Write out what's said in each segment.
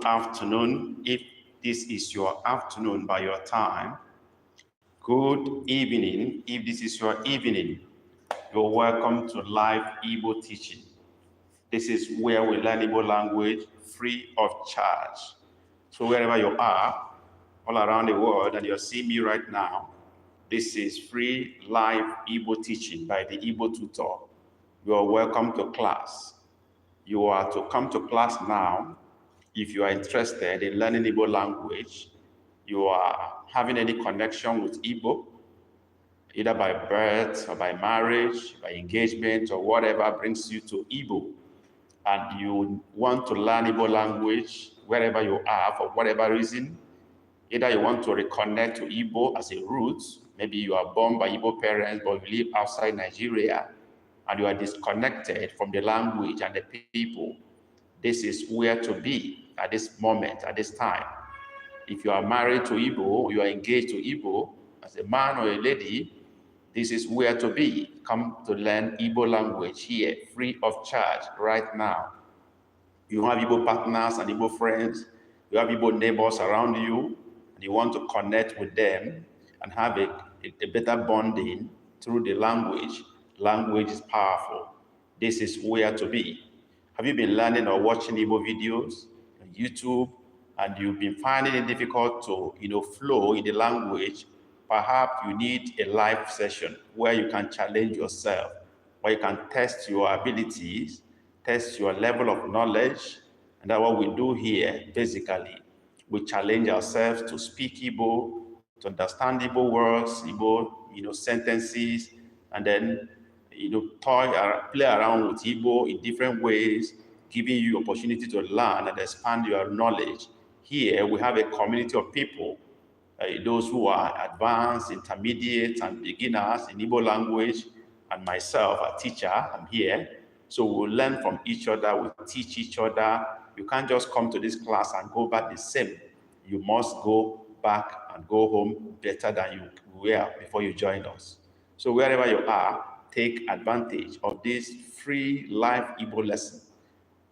afternoon, if this is your afternoon by your time. Good evening, if this is your evening. You're welcome to live Igbo teaching. This is where we learn Igbo language free of charge. So wherever you are, all around the world, and you're seeing me right now, this is free live Igbo teaching by the Igbo tutor. You are welcome to class. You are to come to class now if you are interested in learning Igbo language. You are having any connection with Igbo, either by birth or by marriage, by engagement, or whatever brings you to Igbo, and you want to learn Igbo language wherever you are for whatever reason. Either you want to reconnect to Igbo as a root, maybe you are born by Igbo parents, but you live outside Nigeria, and you are disconnected from the language and the people. This is where to be at this moment, at this time. If you are married to Igbo, you are engaged to Igbo, as a man or a lady, this is where to be. Come to learn Igbo language here, free of charge, right now. You have Igbo partners and Igbo friends, you have Igbo neighbors around you, and you want to connect with them and have a better bonding through the language. Language is powerful. This is where to be. Have you been learning or watching Igbo videos on YouTube, and you've been finding it difficult to flow in the language? Perhaps you need a live session where you can challenge yourself, where you can test your abilities, test your level of knowledge. And that's what we do here, basically. We challenge ourselves to speak Igbo, to understand Igbo words, Igbo sentences, and then play around with Igbo in different ways, giving you opportunity to learn and expand your knowledge. Here we have a community of people, those who are advanced, intermediate, and beginners in Igbo language, and myself, a teacher, I'm here. So we'll learn from each other, we'll teach each other. You can't just come to this class and go back the same. You must go back and go home better than you were before you joined us. So wherever you are, take advantage of this free live Igbo lesson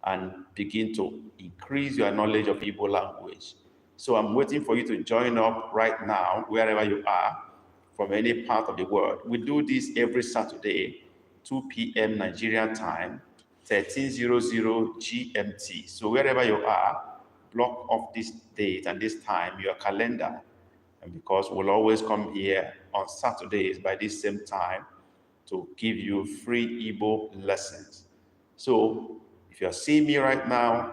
and begin to increase your knowledge of Igbo language. So I'm waiting for you to join up right now, wherever you are, from any part of the world. We do this every Saturday, 2 p.m. Nigerian time, 1300 GMT. So wherever you are, block off this date and this time, your calendar, and because we'll always come here on Saturdays by this same time to give you free Igbo lessons. So if you're seeing me right now,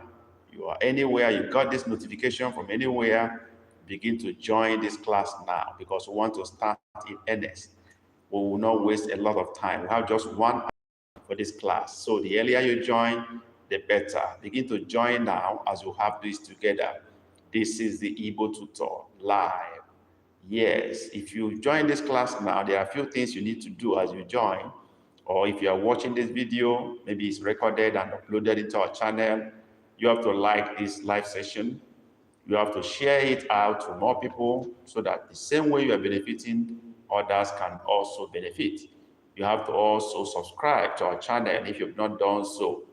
you are anywhere, you got this notification from anywhere, begin to join this class now, because we want to start in earnest. We will not waste a lot of time. We have just 1 hour for this class. So the earlier you join, the better. Begin to join now as we have this together. This is the Igbo tutor live. Yes, if you join this class now, there are a few things you need to do as you join. Or if you are watching this video, maybe it's recorded and uploaded into our channel, you have to like this live session. You have to share it out to more people so that the same way you are benefiting, others can also benefit. You have to also subscribe to our channel if you've not done so,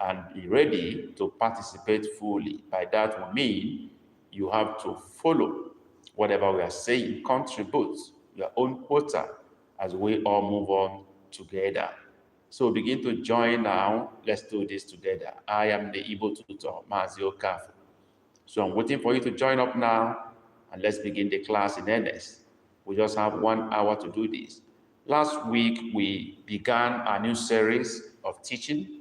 and be ready to participate fully. By that we mean you have to follow whatever we are saying, contribute your own quota as we all move on together. So begin to join now. Let's do this together. I am the Igbo tutor, Mazio Kafu. So I'm waiting for you to join up now, and let's begin the class in earnest. We just have 1 hour to do this. Last week, we began a new series of teaching,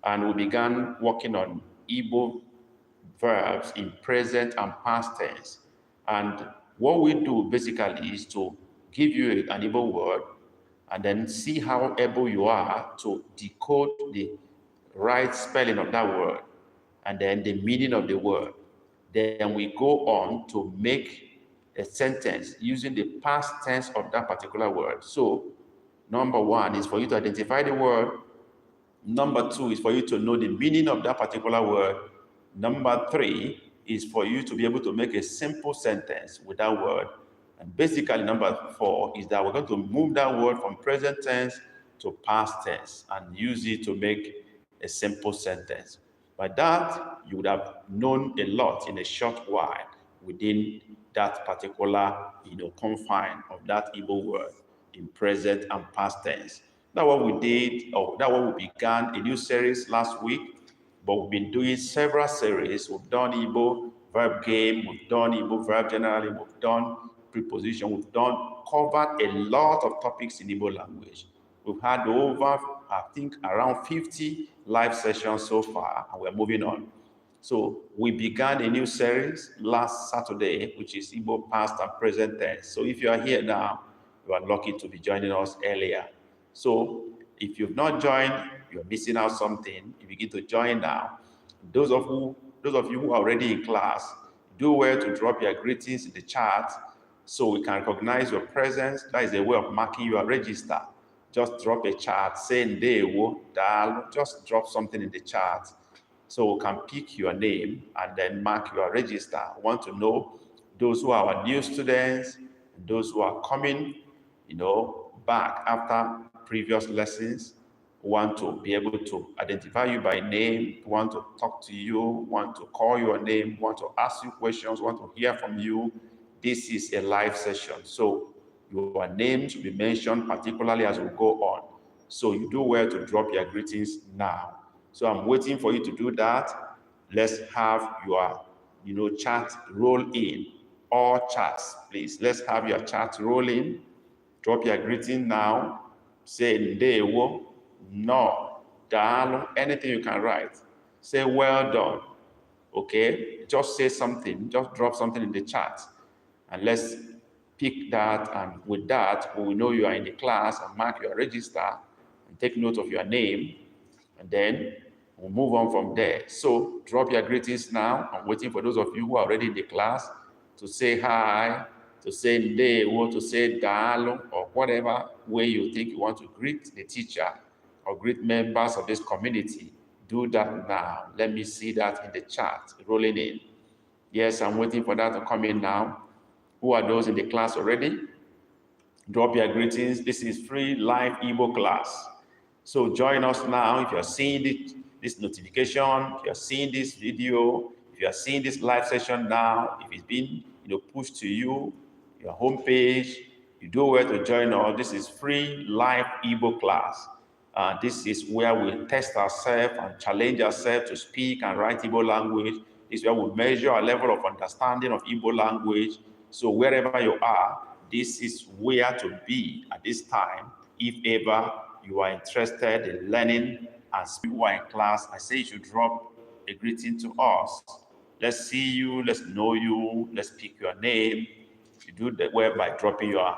and we began working on Igbo verbs in present and past tense. And what we do basically is to give you an Igbo word and then see how able you are to decode the right spelling of that word and then the meaning of the word. Then we go on to make a sentence using the past tense of that particular word. So, number 1 is for you to identify the word. Number 2 is for you to know the meaning of that particular word. Number 3 is for you to be able to make a simple sentence with that word. And basically, number 4 is that we're going to move that word from present tense to past tense and use it to make a simple sentence. By that, you would have known a lot in a short while within that particular, confine of that Igbo word in present and past tense. That's what we did, or that's what we began a new series last week, but we've been doing several series. We've done Igbo verb game, we've done Igbo verb generally, we've done preposition, we've covered a lot of topics in Igbo language. We've had over, I think, around 50 live sessions so far, and we're moving on. So we began a new series last Saturday, which is Igbo past and present tense. So if you are here now, you are lucky to be joining us earlier. So if you've not joined, you're missing out something. You begin to join now. Those of you who are already in class, do well to drop your greetings in the chat so we can recognize your presence. That is a way of marking your register. Just drop a chat, say Ndewo, Dal, just drop something in the chat so we can pick your name and then mark your register. I want to know those who are our new students, and those who are coming, back after previous lessons. Want to be able to identify you by name, want to talk to you, want to call your name, want to ask you questions, want to hear from you. This is a live session. So your names will be mentioned particularly as we go on. So you do well to drop your greetings now. So I'm waiting for you to do that. Let's have your, chat roll in. All chats, please. Let's have your chat roll in. Drop your greeting now. Say Ndewo, no, Dalo, anything you can write. Say well done. Okay? Just say something. Just drop something in the chat. And let's pick that. And with that, we will know you are in the class and mark your register and take note of your name. And then we'll move on from there. So drop your greetings now. I'm waiting for those of you who are already in the class to say hi, to say Ndewo, to say Dalo, or whatever way you think you want to greet the teacher or greet members of this community. Do that now. Let me see that in the chat rolling in. Yes, I'm waiting for that to come in now. Who are those in the class already? Drop your greetings. This is free live Igbo class. So join us now. If you're seeing this notification, if you're seeing this video, if you're seeing this live session now, if it's been pushed to you, your homepage, you do well to join us. This is free live Igbo class. This is where we test ourselves and challenge ourselves to speak and write Igbo language. This is where we measure our level of understanding of Igbo language. So wherever you are, this is where to be at this time. If ever you are interested in learning and speaking in class, I say you should drop a greeting to us. Let's see you, let's know you, let's pick your name. You do that well by dropping your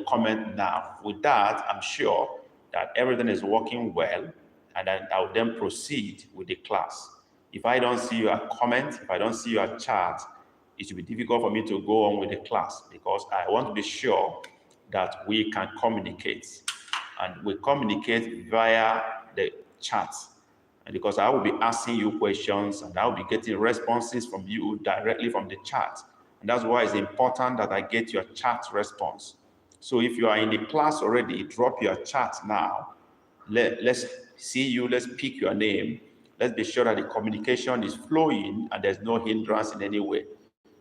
comment now. With that, I'm sure that everything is working well, and then I will then proceed with the class. If I don't see your comment, if I don't see your chat, it will be difficult for me to go on with the class because I want to be sure that we can communicate. And we communicate via the chat. And because I will be asking you questions and I will be getting responses from you directly from the chat. And that's why it's important that I get your chat response. So if you are in the class already, drop your chat now. Let's see you, let's pick your name. Let's be sure that the communication is flowing and there's no hindrance in any way.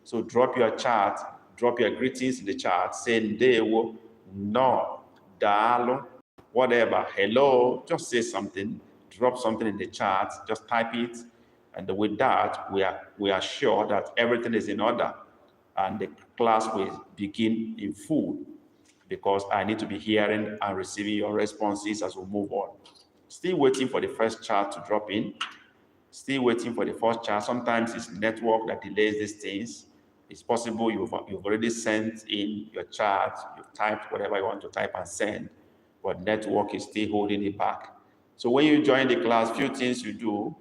So drop your chat, drop your greetings in the chat, say Ndewo, no, Dalo, whatever, hello, just say something, drop something in the chat, just type it. And with that, we are sure that everything is in order and the class will begin in full because I need to be hearing and receiving your responses as we move on. Still waiting for the first chat to drop in. Still waiting for the first chat. Sometimes it's network that delays these things. It's possible you've already sent in your chat, you've typed whatever you want to type and send, but network is still holding it back. So when you join the class, few things you do,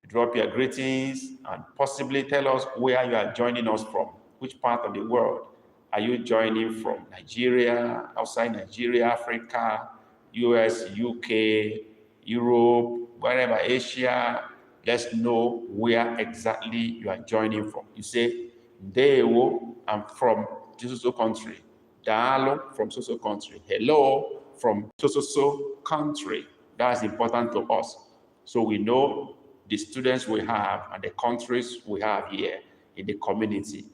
drop your greetings and possibly tell us where you are joining us from, which part of the world. Are you joining from Nigeria, outside Nigeria, Africa, US, UK, Europe, wherever, Asia? Let's know where exactly you are joining from. You say, Ndewo, I'm from so country. Dalo, from so country. Hello, from so country. That is important to us. So we know the students we have and the countries we have here in the community.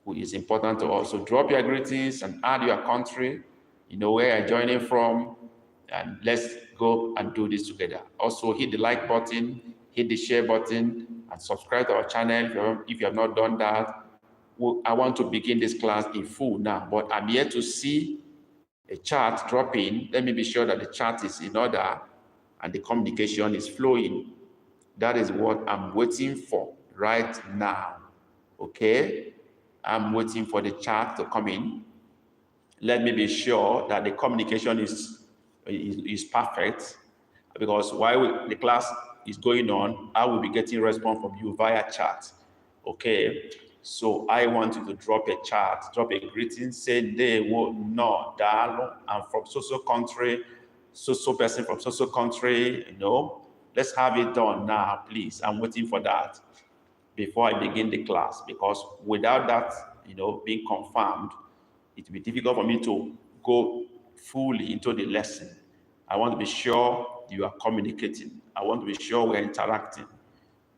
It's important to also drop your greetings and add your country, where you're joining from, and let's go and do this together. Also, hit the like button, hit the share button, and subscribe to our channel if you have not done that. I want to begin this class in full now, but I'm here to see a chat drop in. Let me be sure that the chat is in order and the communication is flowing. That is what I'm waiting for right now. Okay? I'm waiting for the chat to come in. Let me be sure that the communication is perfect, because while the class is going on, I will be getting response from you via chat. Okay? So I want you to drop a chat, drop a greeting, say they will no, dalo, I'm from so country, so person from so country, Let's have it done now, please. I'm waiting for that before I begin the class, because without that, being confirmed, it will be difficult for me to go fully into the lesson. I want to be sure you are communicating. I want to be sure we're interacting.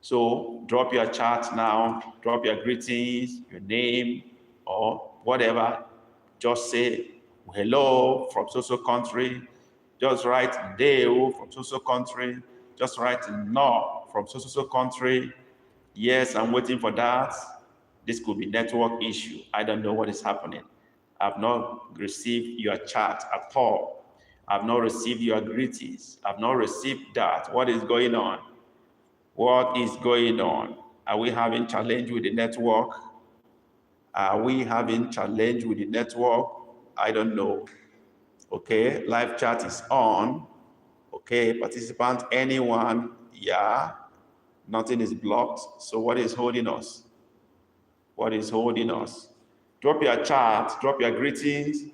So drop your chat now, drop your greetings, your name, or whatever. Just say hello from so country. Just write Deo from so country. Just write no from so country. Yes, I'm waiting for that. This could be network issue. I don't know what is happening. I've not received your chat at all. I've not received your greetings. I've not received that. What is going on? What is going on? Are we having challenge with the network? Are we having challenge with the network? I don't know. Okay, live chat is on. Okay, participant, anyone? Yeah, nothing is blocked. So what is holding us? What is holding us? Drop your chat, drop your greetings.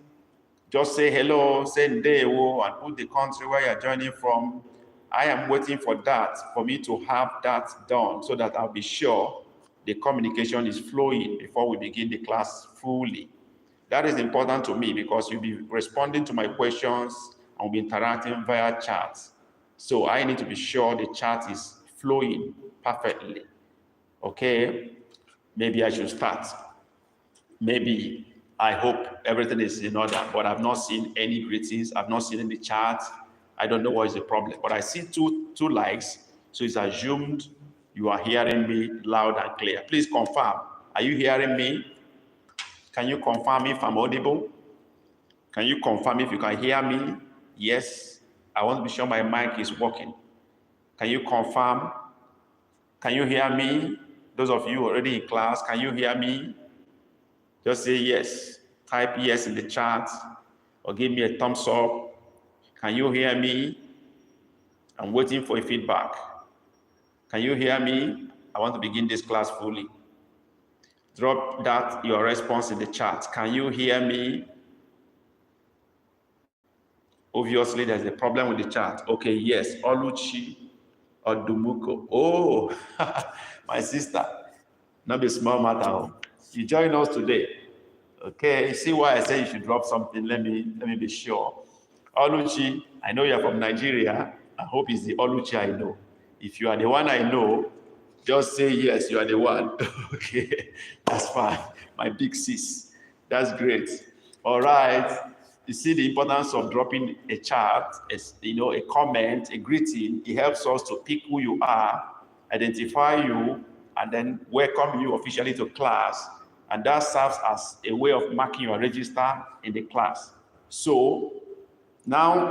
Just say hello, say Ndewo, and put the country where you're joining from. I am waiting for that, for me to have that done, so that I'll be sure the communication is flowing before we begin the class fully. That is important to me, because you'll be responding to my questions and we'll be interacting via chat. So I need to be sure the chat is flowing perfectly. Okay, maybe I should start. Maybe, I hope everything is in order, but I've not seen any greetings. I've not seen any chat. I don't know what is the problem, but I see two likes. So it's assumed you are hearing me loud and clear. Please confirm. Are you hearing me? Can you confirm if I'm audible? Can you confirm if you can hear me? Yes. I want to be sure my mic is working. Can you confirm? Can you hear me? Those of you already in class, can you hear me? Just say yes. Type yes in the chat or give me a thumbs up. Can you hear me? I'm waiting for a feedback. Can you hear me? I want to begin this class fully. Drop that, your response in the chat. Can you hear me? Obviously, there's a problem with the chat. Okay, yes. Oluchi Odumuko. Oh, my sister. Not a small matter. You join us today. Okay, you see why I say you should drop something? Let me be sure. Oluchi, I know you're from Nigeria. I hope it's the Oluchi I know. If you are the one I know, just say yes, you are the one. Okay, that's fine. My big sis. That's great. All right. You see the importance of dropping a chat, a comment, a greeting. It helps us to pick who you are, identify you, and then welcome you officially to class. And that serves as a way of marking your register in the class. So now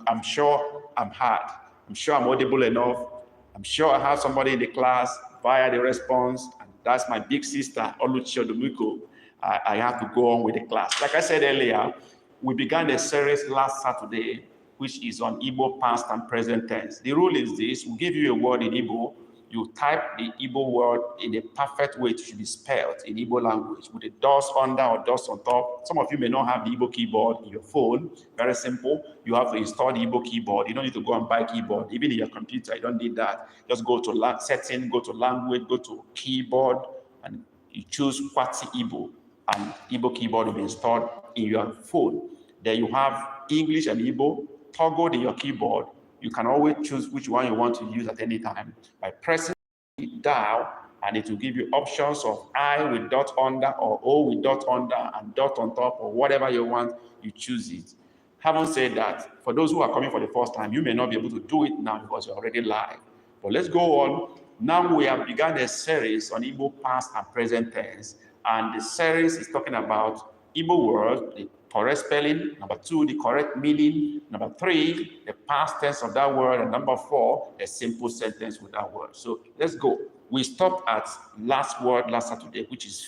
I'm sure I'm heard. I'm sure I'm audible enough. I'm sure I have somebody in the class via the response, and that's my big sister, Oluchi Odumuko. I have to go on with the class. Like I said earlier, we began a series last Saturday, which is on Igbo past and present tense. The rule is this: we give you a word in Igbo, you type the Igbo word in a perfect way it should be spelled in Igbo language, with a dots under or dots on top. Some of you may not have the Igbo keyboard in your phone. Very simple. You have to install the Igbo keyboard. You don't need to go and buy keyboard. Even in your computer, you don't need that. Just go to setting, go to language, go to keyboard, and you choose Kwati Igbo, and Igbo keyboard will be installed in your phone. Then you have English and Igbo toggled in your keyboard. you can always choose which one you want to use at any time by pressing it down, and it will give you options of I with dot under or O with dot under and dot on top, or whatever you want, you choose it. Having said that, for those who are coming for the first time, you may not be able to do it now because you're already live. But let's go on. Now we have begun a series on Igbo past and present tense, and the series is talking about Igbo words, the correct spelling, number 2, the correct meaning, number 3, the past tense of that word, and number 4, a simple sentence with that word. So let's go. We stopped at last word last Saturday, which is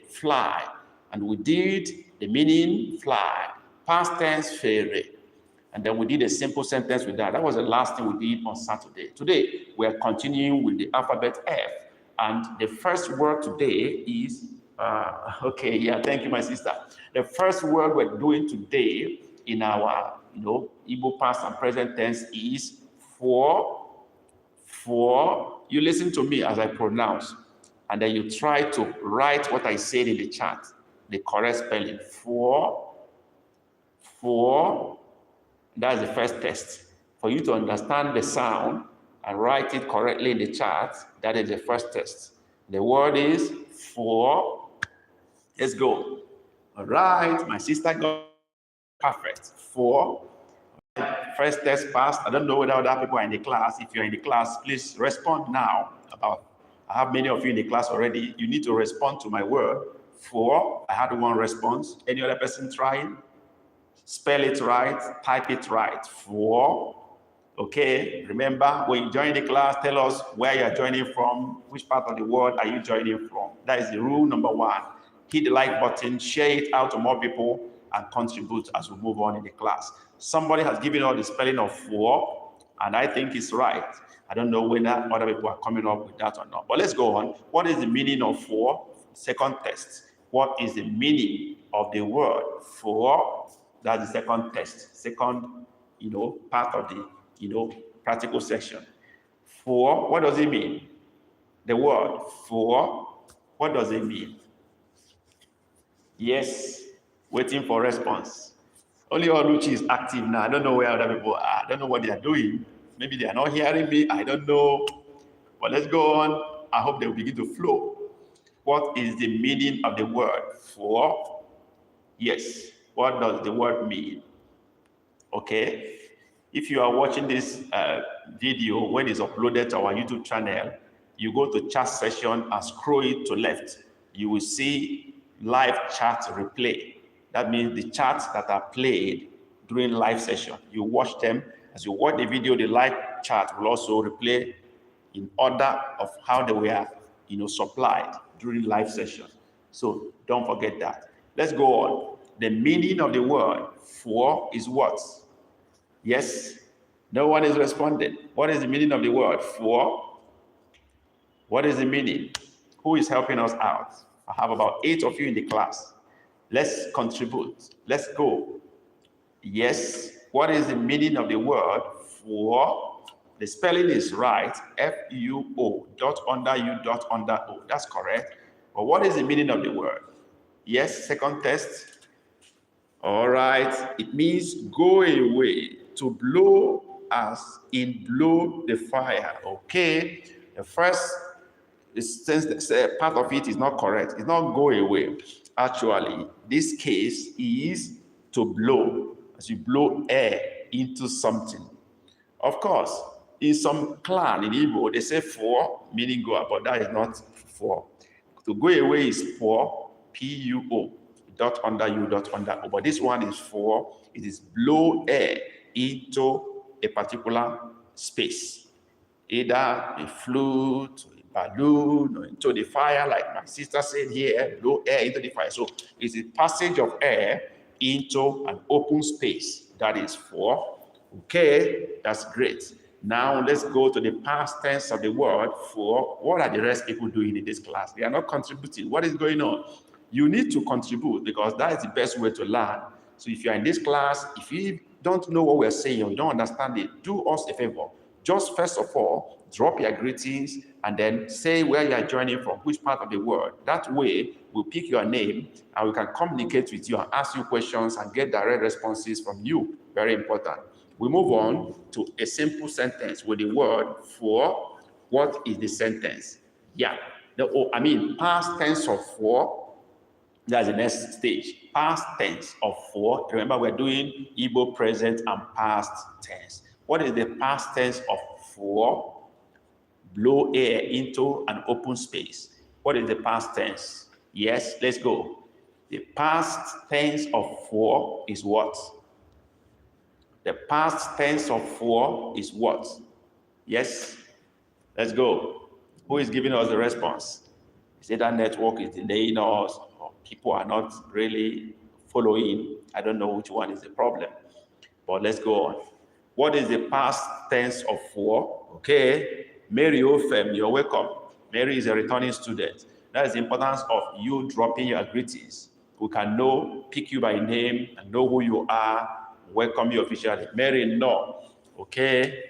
fly, and we did the meaning fly, past tense fere, and then we did a simple sentence with that. That was the last thing we did on Saturday. Today, we are continuing with the alphabet F, and the first word today is, thank you, my sister. The first word we're doing today in our, Igbo past and present tense is for. You listen to me as I pronounce, and then you try to write what I said in the chat, the correct spelling. For. That's the first test. For you to understand the sound and write it correctly in the chat, that is the first test. The word is for. Let's go. All right, my sister got perfect. For. First test passed. I don't know whether other people are in the class. If you're in the class, please respond now. I have many of you in the class already. You need to respond to my word. For. I had one response. Any other person trying? Spell it right, type it right. For. Okay, remember, when you join the class, tell us where you're joining from, which part of the world are you joining from. That is the rule number 1. Hit the like button, share it out to more people, and contribute as we move on in the class. Somebody has given out the spelling of for, and I think it's right. I don't know whether other people are coming up with that or not. But let's go on. What is the meaning of for? Second test. What is the meaning of the word for? That's the second test. Second, part of the, practical section. For, what does it mean? The word for, what does it mean? Yes, waiting for response. Only Oluchi is active now. I don't know where other people are. I don't know what they are doing. Maybe they are not hearing me. I don't know. But let's go on. I hope they will begin to flow. What is the meaning of the word for? Yes. What does the word mean? Okay. If you are watching this video when it's uploaded to our YouTube channel, you go to chat session and scroll it to left. You will see live chat replay. That means the chats that are played during live session. You watch them. As you watch the video, the live chat will also replay in order of how they were, supplied during live session. So don't forget that. Let's go on. The meaning of the word for is what? Yes? No one is responding. What is the meaning of the word for? What is the meaning? Who is helping us out? I have about 8 of you in the class. Let's contribute. Let's go. Yes. What is the meaning of the word for? The spelling is right. F-U-O, dot under U, dot under O. That's correct. But what is the meaning of the word? Yes, second test. All right. It means go away, to blow as in blow the fire. Okay. The first part of it is not correct. It's not go away. Actually, this case is to blow, as you blow air into something. Of course, in some clan in Igbo, they say for, meaning go, but that is not for. To go away is for, P-U-O, dot under U, dot under O. But this one is for, it is blow air into a particular space. Either a flute, a balloon, or into the fire, like my sister said here, blow air into the fire. So it's the passage of air into an open space. That is for. Okay, that's great. Now let's go to the past tense of the word for. What are the rest people doing in this class? They are not contributing. What is going on? You need to contribute because that is the best way to learn. So if you're in this class, if you don't know what we're saying or you don't understand it, do us a favor. Just first of all, drop your greetings and then say where you are joining from, which part of the world. That way, we'll pick your name and we can communicate with you and ask you questions and get direct responses from you. Very important. We move on to a simple sentence with the word for. What is the sentence? Yeah. Past tense of for. That's the next stage. Past tense of for. Remember, we're doing Igbo present and past tense. What is the past tense of for? Blow air into an open space. What is the past tense? Yes, let's go. The past tense of for is what? The past tense of for is what? Yes, let's go. Who is giving us the response? Is it that network is delaying us, or people are not really following? I don't know which one is the problem, but let's go on. What is the past tense of for? Okay, Mary Ofem, you're welcome. Mary is a returning student. That is the importance of you dropping your greetings. We can pick you by name and know who you are, welcome you officially. Mary, no. Okay,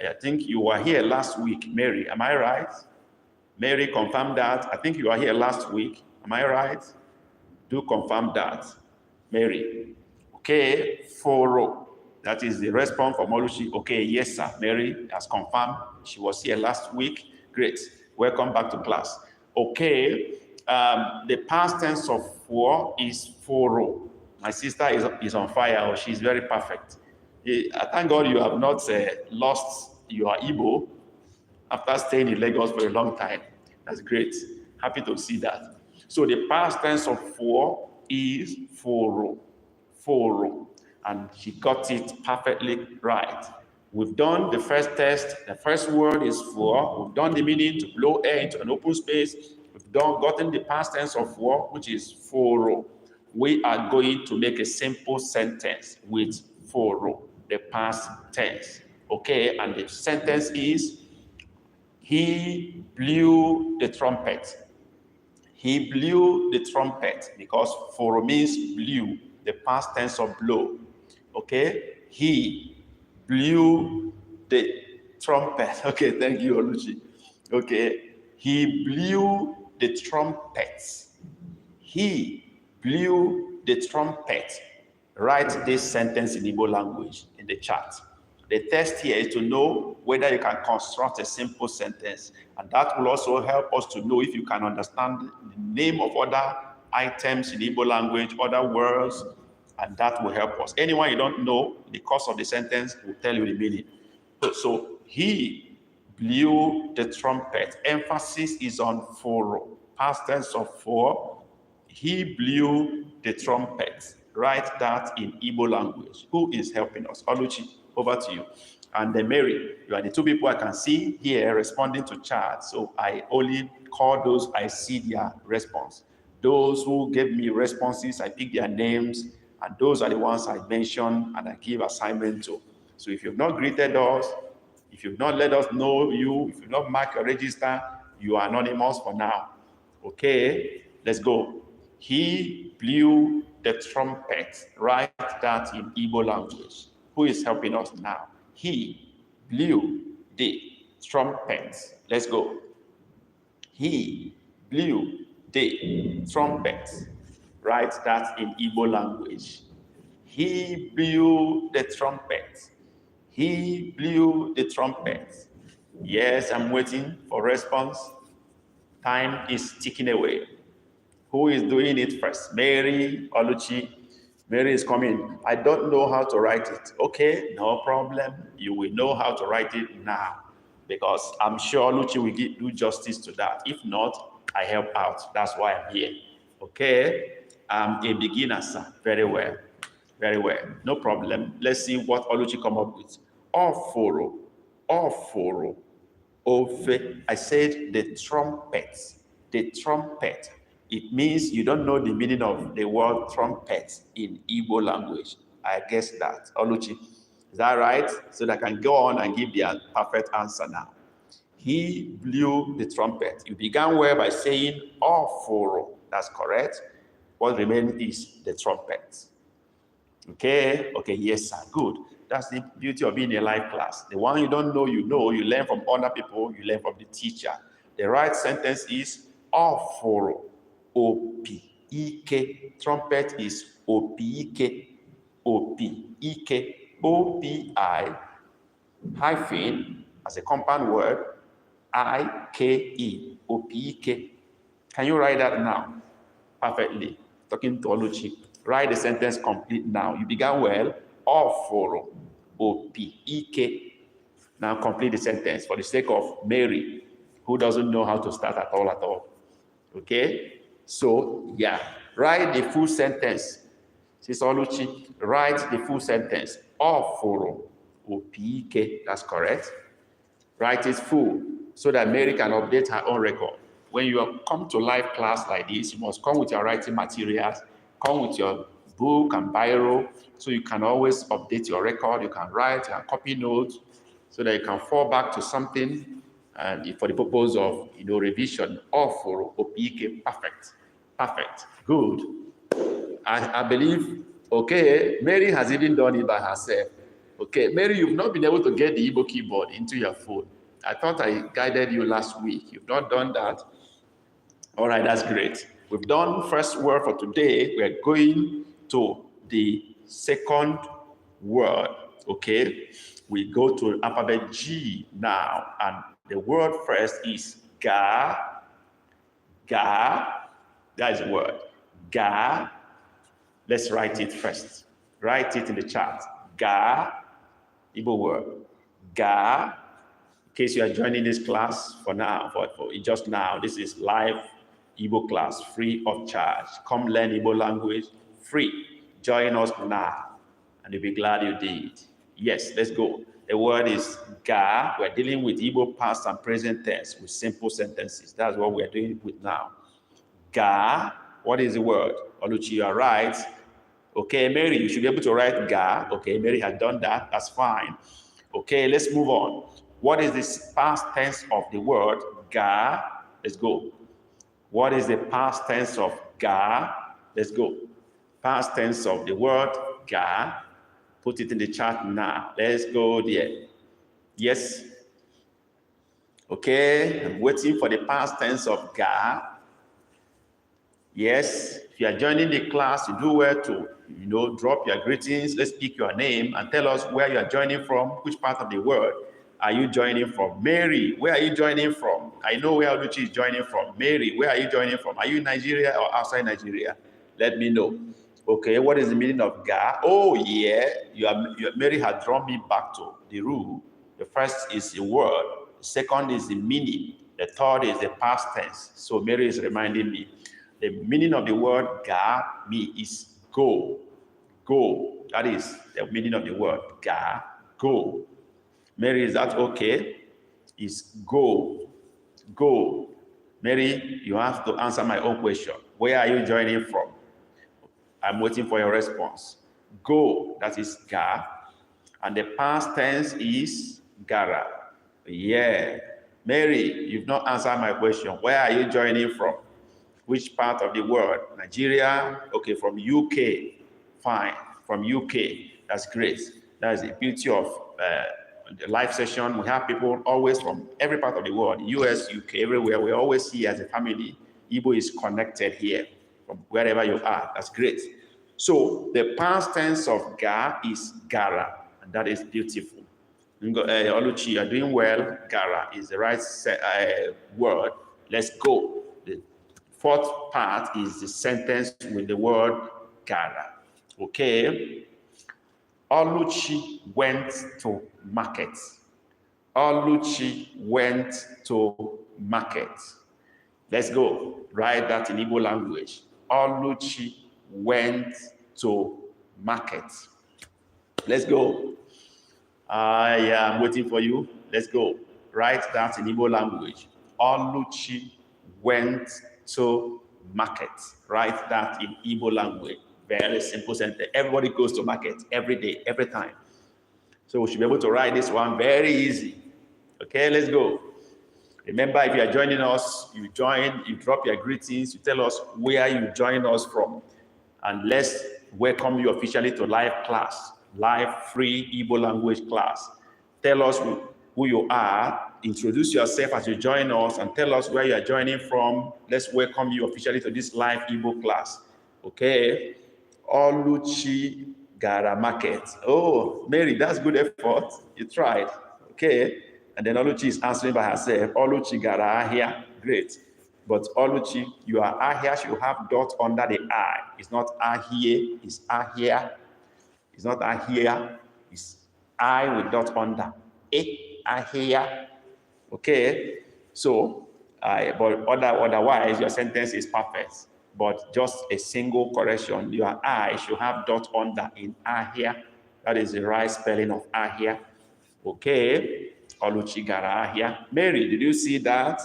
I think you were here last week, Mary. Am I right? Mary, confirm that. I think you were here last week. Am I right? Do confirm that, Mary. Okay, Foro. That is the response from Oluchi. Okay, yes, sir. Mary has confirmed. She was here last week. Great. Welcome back to class. Okay, the past tense of for is Foro. My sister is on fire. She's very perfect. I thank God you have not lost your Igbo after staying in Lagos for a long time. That's great. Happy to see that. So the past tense of for is Foro. Foro. And she got it perfectly right. We've done the first test. The first word is for. We've done the meaning to blow air into an open space. We've gotten the past tense of for, which is Foro. We are going to make a simple sentence with Foro, the past tense. Okay, and the sentence is, he blew the trumpet. He blew the trumpet, because for means blew, the past tense of blow. Okay? He blew the trumpet. Okay, thank you, Oluchi. Okay. He blew the trumpet. He blew the trumpet. Write this sentence in Igbo language in the chat. The test here is to know whether you can construct a simple sentence, and that will also help us to know if you can understand the name of other items in Igbo language, other words, and that will help us. Anyone you don't know, the course of the sentence will tell you the meaning. So he blew the trumpet. Emphasis is on for, past tense of for. He blew the trumpet. Write that in Igbo language. Who is helping us? Oluchi, over to you. And then Mary, you are the two people I can see here responding to chat. So I only call those I see their response. Those who gave me responses, I pick their names, and those are the ones I mention and I give assignment to. So if you've not greeted us, if you've not let us know you, if you've not marked your register, you are anonymous for now. Okay, let's go. He blew the trumpet. Write that in Igbo language. Who is helping us now? He blew the trumpet. Let's go. He blew the trumpet. Write that in Igbo language. He blew the trumpet. He blew the trumpet. Yes, I'm waiting for response. Time is ticking away. Who is doing it first? Mary, Oluchi. Mary is coming. I don't know how to write it. Okay, no problem. You will know how to write it now, because I'm sure Oluchi will do justice to that. If not, I help out. That's why I'm here. Okay, I'm a beginner, sir. Very well. Very well. No problem. Let's see what Oluchi come up with. Oforo. Oforo. Ofe. I said the trumpet. The trumpet. It means you don't know the meaning of the word trumpet in Igbo language. I guess that. Oluchi, is that right? So that I can go on and give the perfect answer now. He blew the trumpet. You began well by saying oforo. That's correct. What remains is the trumpet. Okay? Okay, yes, sir. Good. That's the beauty of being in a live class. The one you don't know, you learn from other people, you learn from the teacher. The right sentence is oforo. O-P-E-K. Trumpet is O-P-E-K. O-P-E-K. OPI hyphen as a compound word IKE, OPEK. Can you write that now? Perfectly. Talking to Oluchi. Write the sentence complete now. You began well. Oforo, OPEK. Now complete the sentence for the sake of Mary, who doesn't know how to start at all. Okay? So, yeah. Write the full sentence. Sister Oluchi, write the full sentence. Oforo, OPEK. That's correct. Write it full so that Mary can update her own record. When you come to live class like this, you must come with your writing materials, come with your book and biro, so you can always update your record. You can write and copy notes so that you can fall back to something and for the purpose of revision or for OPK. Perfect, good. I believe, okay, Mary has even done it by herself. Okay, Mary, you've not been able to get the Igbo keyboard into your phone. I thought I guided you last week. You've not done that. All right, that's great. We've done first word for today. We're going to the second word, okay? We go to alphabet G now, and the word first is ga. Ga, that is the word. Ga. Let's write it first. Write it in the chat. Ga, Igbo word. Ga. In case you are joining this class for now, for just now, this is live Igbo class, free of charge. Come learn Igbo language, free. Join us now, and you'll be glad you did. Yes, let's go. The word is ga. We're dealing with Igbo past and present tense with simple sentences. That's what we're doing with now. Ga. What is the word? Oluchi, you are right. Okay, Mary, you should be able to write ga. Okay, Mary had done that. That's fine. Okay, let's move on. What is the past tense of the word ga? Let's go. What is the past tense of ga? Let's go. Past tense of the word ga. Put it in the chat now. Let's go there. Yes. Okay, I'm waiting for the past tense of ga. Yes, if you are joining the class, you do well to, drop your greetings. Let's pick your name and tell us where you are joining from, which part of the world are you joining from. Mary, where are you joining from? I know where Oluchi is joining from. Mary, where are you joining from? Are you in Nigeria or outside Nigeria? Let me know. Okay, what is the meaning of ga? Oh, yeah, Mary had drawn me back to the rule. The first is the word. The second is the meaning. The third is the past tense. So Mary is reminding me. The meaning of the word ga is go. Go. That is the meaning of the word ga, go. Mary, is that okay? Is go. Go. Mary, you have to answer my own question. Where are you joining from? I'm waiting for your response. Go, that is ga. And the past tense is gara. Yeah. Mary, you've not answered my question. Where are you joining from? Which part of the world? Nigeria? Okay, from UK. Fine. From UK. That's great. That is the beauty of the live session. We have people always from every part of the world, US, UK, everywhere. We always see as a family, Igbo is connected here from wherever you are. That's great. So the past tense of ga is gara, and that is beautiful. Oluchi, you're doing well. Gara is the right word. Let's go. The fourth part is the sentence with the word gara. Okay. Oluchi went to market. Oluchi went to market. Let's go. Write that in Igbo language. Oluchi went to market. Let's go. I am waiting for you. Let's go. Write that in Igbo language. Oluchi went to market. Write that in Igbo language. Very simple sentence. Everybody goes to market every day, every time. So we should be able to write this one very easy. Okay, let's go. Remember, if you are joining us, you join, you drop your greetings, you tell us where you join us from. And let's welcome you officially to live class, live free Igbo language class. Tell us who you are, introduce yourself as you join us, and tell us where you are joining from. Let's welcome you officially to this live Igbo class. Okay? Oluchi Gara market. Oh, Mary, that's good effort. You tried. Okay. And then Oluchi is answering by herself. Oluchi Gara Ahia. Great. But Oluchi, your Ahia should have dot under the I. It's not Ahie, it's Ahia. It's not Ahia, it's I with dot under. Ahia. Okay. So, but otherwise, your sentence is perfect. But just a single correction, your I should have dot under in Ahia. That is the right spelling of Ahia. Okay. Oluchigara Ahia. Mary, did you see that?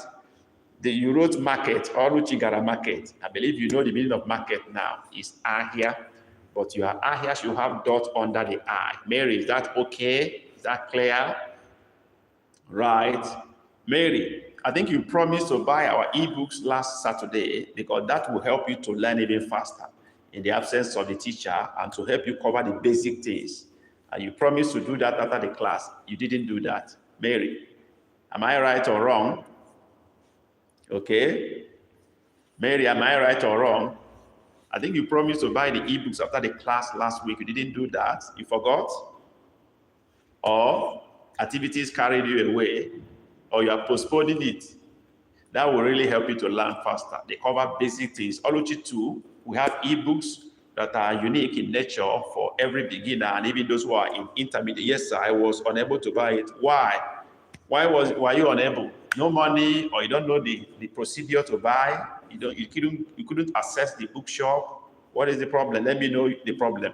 You wrote market, Oluchigara market. I believe you know the meaning of market now. It's Ahia. But your Ahia should have dot under the I. Mary, is that okay? Is that clear? Right. Mary, I think you promised to buy our ebooks last Saturday because that will help you to learn even faster in the absence of the teacher and to help you cover the basic things. And you promised to do that after the class. You didn't do that. Mary, am I right or wrong? Okay. Mary, am I right or wrong? I think you promised to buy the ebooks after the class last week. You didn't do that. You forgot? Or activities carried you away, or you are postponing it. That will really help you to learn faster. They cover basic things. Oluchi 2, we have ebooks that are unique in nature for every beginner and even those who are in intermediate. Yes, sir, I was unable to buy it. Why? Were you unable? No money, or you don't know the procedure to buy? You couldn't access the bookshop? What is the problem? Let me know the problem.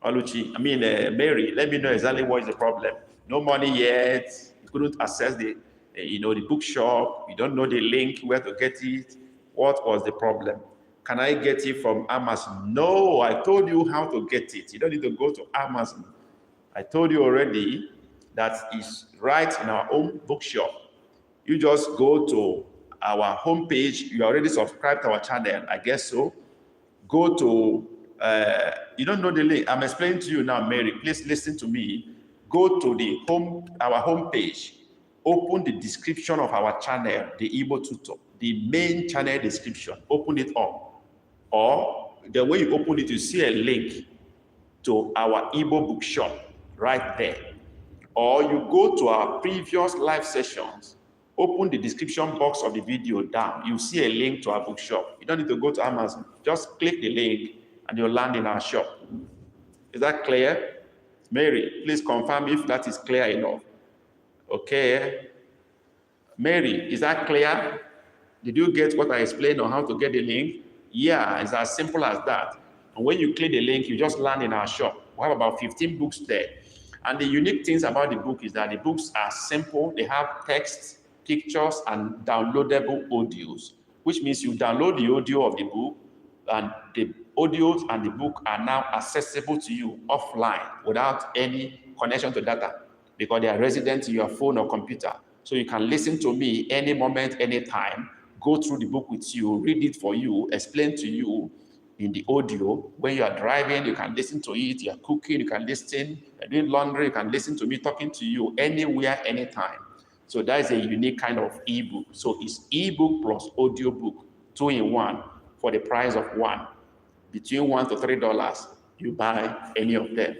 Mary, let me know exactly what is the problem. No money yet. You couldn't access the bookshop. You don't know the link where to get it. What was the problem? Can I get it from Amazon? No, I told you how to get it. You don't need to go to Amazon. I told you already that is right in our own bookshop. You just go to our homepage. You already subscribed to our channel, I guess so. Go to, you don't know the link. I'm explaining to you now, Mary. Please listen to me. Go to our homepage. Open the description of our channel, the Igbo Tutor, the main channel description. Open it up. Or the way you open it, you see a link to our Igbo bookshop right there. Or you go to our previous live sessions, open the description box of the video down. You see a link to our bookshop. You don't need to go to Amazon. Just click the link and you'll land in our shop. Is that clear? Mary, please confirm if that is clear enough. Okay. Mary, is that clear? Did you get what I explained on how to get the link? Yeah, it's as simple as that. And when you click the link, you just land in our shop. We have about 15 books there. And the unique things about the book is that the books are simple. They have text, pictures, and downloadable audios, which means you download the audio of the book, and the audios and the book are now accessible to you offline without any connection to data because they are resident in your phone or computer. So you can listen to me any moment, anytime, go through the book with you, read it for you, explain to you in the audio. When you are driving, you can listen to it. You are cooking, you can listen. You're doing laundry, you can listen to me talking to you anywhere, anytime. So that is a unique kind of ebook. So it's ebook plus audio book, 2 in 1 for the price of 1. Between $1 to $3, you buy any of them.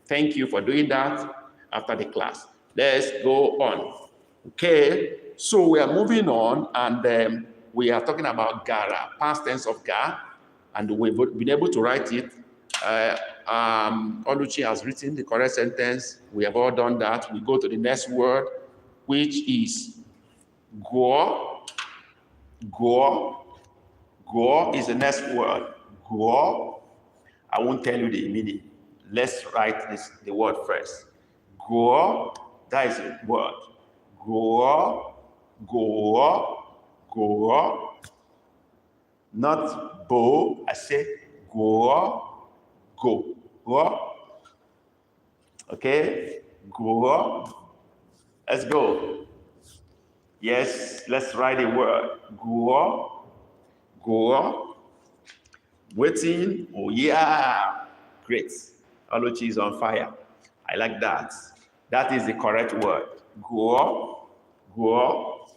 Thank you for doing that after the class. Let's go on. Okay, so we are moving on, and we are talking about gara, past tense of ga, and we've been able to write it. Oluchi has written the correct sentence. We have all done that. We go to the next word, which is go. Go. Go is the next word. Go. I won't tell you the meaning. Let's write the word first. Go. That is the word. Go. Go. Go. Not bo. I say go. Go. Go. Okay. Go. Let's go. Yes, let's write a word. Go. Go. Waiting. Oh, yeah. Great. Oluchi is on fire. I like that. That is the correct word. Go. Go.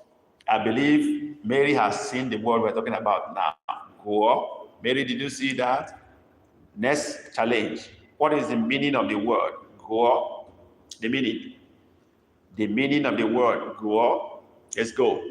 I believe Mary has seen the word we're talking about now. Go. Mary, did you see that? Next challenge. What is the meaning of the word go? The meaning. The meaning of the word go. Let's go.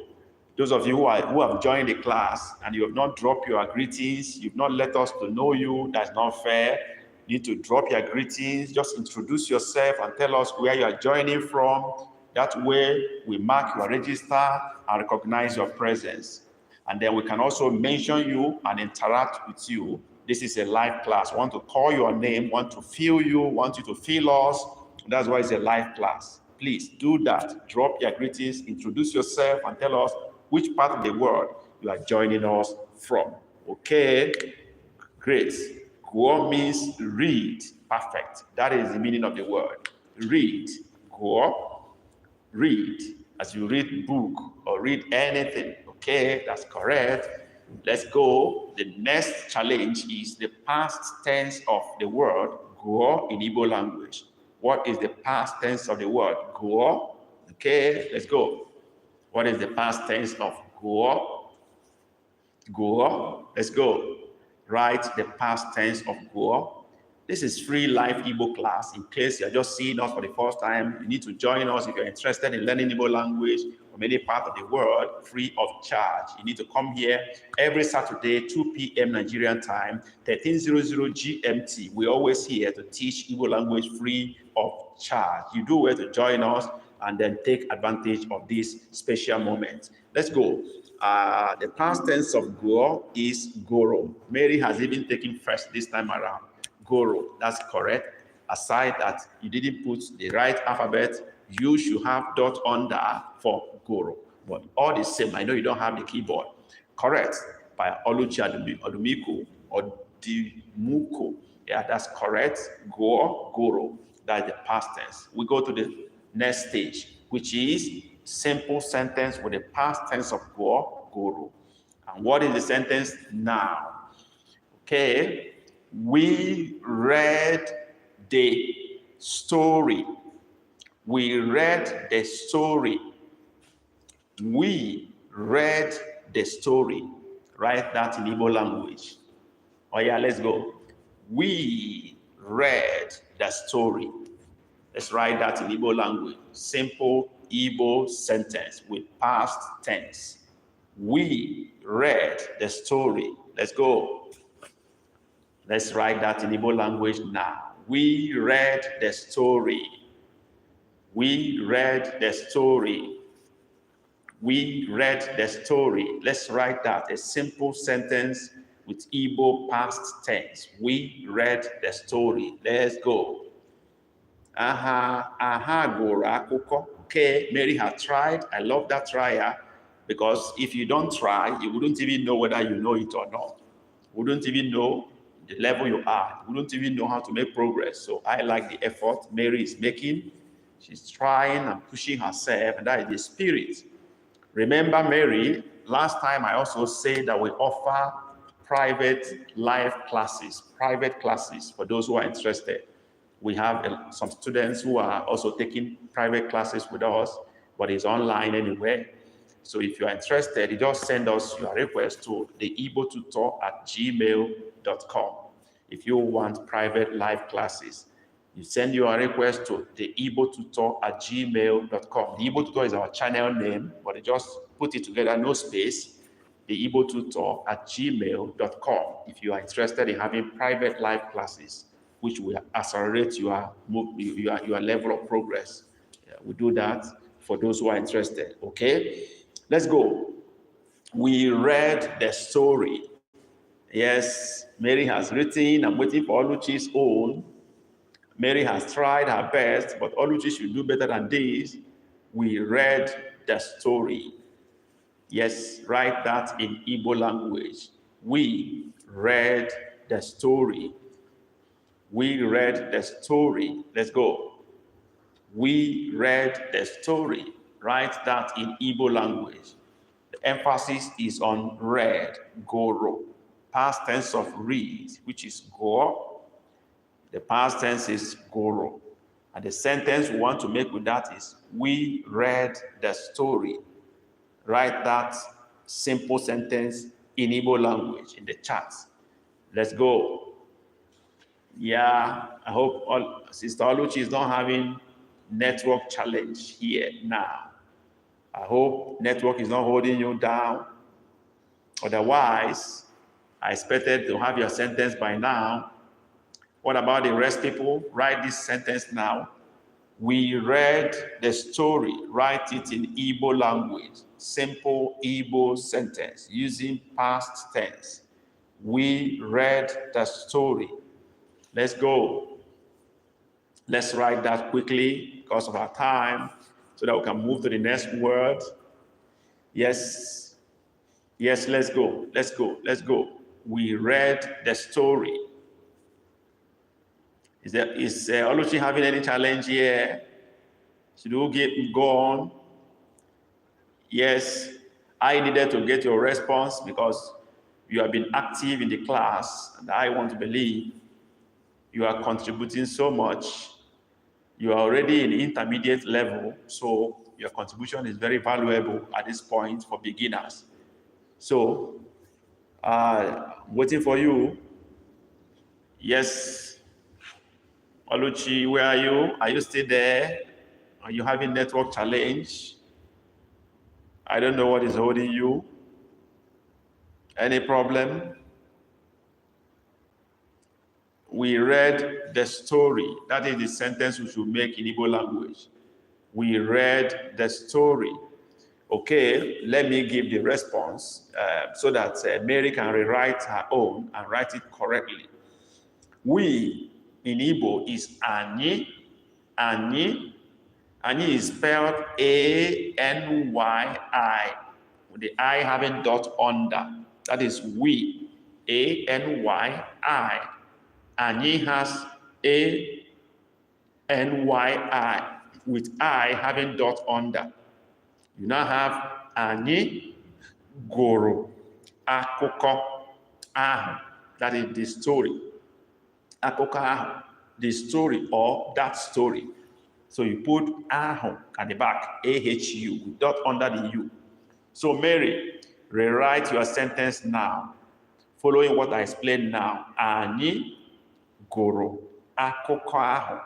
Those of you who have joined the class and you have not dropped your greetings, you've not let us to know you, that's not fair. You need to drop your greetings, just introduce yourself and tell us where you are joining from. That way we mark your register and recognize your presence. And then we can also mention you and interact with you. This is a live class. We want to call your name, want to feel you, want you to feel us. That's why it's a live class. Please do that. Drop your greetings, introduce yourself, and tell us which part of the world you are joining us from. Okay? Great. Go means read. Perfect. That is the meaning of the word. Read. Go. Read. As you read book or read anything. Okay, that's correct. Let's go. The next challenge is the past tense of the word go in Igbo language. What is the past tense of the word go? Okay, let's go. What is the past tense of go? Go. Let's go. Write the past tense of go. This is free live Igbo class. In case you're just seeing us for the first time, you need to join us if you're interested in learning Igbo language from any part of the world, free of charge. You need to come here every Saturday, 2 p.m. Nigerian time, 1300 GMT. We're always here to teach Igbo language free of charge. You do well to join us and then take advantage of this special moment. Let's go. The past tense of go is goro. Mary has even taken first this time around. Goro, that's correct. Aside that you didn't put the right alphabet, you should have dot under for goro. But all the same, I know you don't have the keyboard. Correct. By Oluchi Odumiko or Dimuko. Yeah, that's correct. Go, goro. That's the past tense. We go to the next stage, which is simple sentence with the past tense of go, goro. And what is the sentence now? Okay. We read the story. We read the story. We read the story. Write that in Igbo language. Oh yeah, let's go. We read the story. Let's write that in Igbo language. Simple Igbo sentence with past tense. We read the story. Let's go. Let's write that in Igbo language now. We read the story. We read the story. We read the story. Let's write that, a simple sentence with Igbo past tense. We read the story. Let's go. Goro akuko. Okay, Mary had tried. I love that trial because if you don't try, you wouldn't even know whether you know it or not. Wouldn't even know the level you are. You don't even know how to make progress. So I like the effort Mary is making. She's trying and pushing herself, and that is the spirit. Remember, Mary, last time I also said that we offer private live classes, private classes for those who are interested. We have some students who are also taking private classes with us, but it's online anyway. So if you are interested, you just send us your request to theibotutor@gmail.com. If you want private live classes, you send your request to theibotutor@gmail.com. The Igbo Tutor is our channel name, but you just put it together, no space. theibotutor@gmail.com. If you are interested in having private live classes, which will accelerate your level of progress. We do that for those who are interested, okay? Let's go. We read the story. Yes, Mary has written. I'm waiting for Oluchi's own. Mary has tried her best, but Oluchi should do better than this. We read the story. Yes, write that in Igbo language. We read the story. We read the story. Let's go. We read the story. Write that in Igbo language. The emphasis is on read, goro. Past tense of read, which is go. The past tense is goro. And the sentence we want to make with that is, we read the story. Write that simple sentence in Igbo language in the chat. Let's go. Yeah, I hope Sister Oluchi is not having network challenge here now. I hope network is not holding you down. Otherwise, I expected to have your sentence by now. What about the rest people? Write this sentence now. We read the story. Write it in Igbo language. Simple Igbo sentence using past tense. We read the story. Let's go. Let's write that quickly because of our time so that we can move to the next word. Yes. Yes, let's go. Let's go. Let's go. We read the story. Is Oluchi having any challenge here? Should we go on? Yes, I needed to get your response because you have been active in the class, and I want to believe you are contributing so much. You are already in intermediate level, so your contribution is very valuable at this point for beginners. So, waiting for you. Yes, Oluchi, where are you? Are you still there? Are you having network challenge? I don't know what is holding you. Any problem? We read the story. That is the sentence we should make in Igbo language. We read the story. Okay, let me give the response so that Mary can rewrite her own and write it correctly. We in Igbo is Ani. Ani. Ani is spelled A-N-Y-I, with the I having dot under. That is we, A-N-Y-I. Ani has A-N-Y-I, with I having dot under. You now have Ani goro akụkọ ahụ. That is the story. Akụkọ ahụ, the story or that story. So you put ahụ at the back, A-H-U, with dot under the U. So Mary, rewrite your sentence now, following what I explained now. Anyị gụrụ akụkọ ahụ.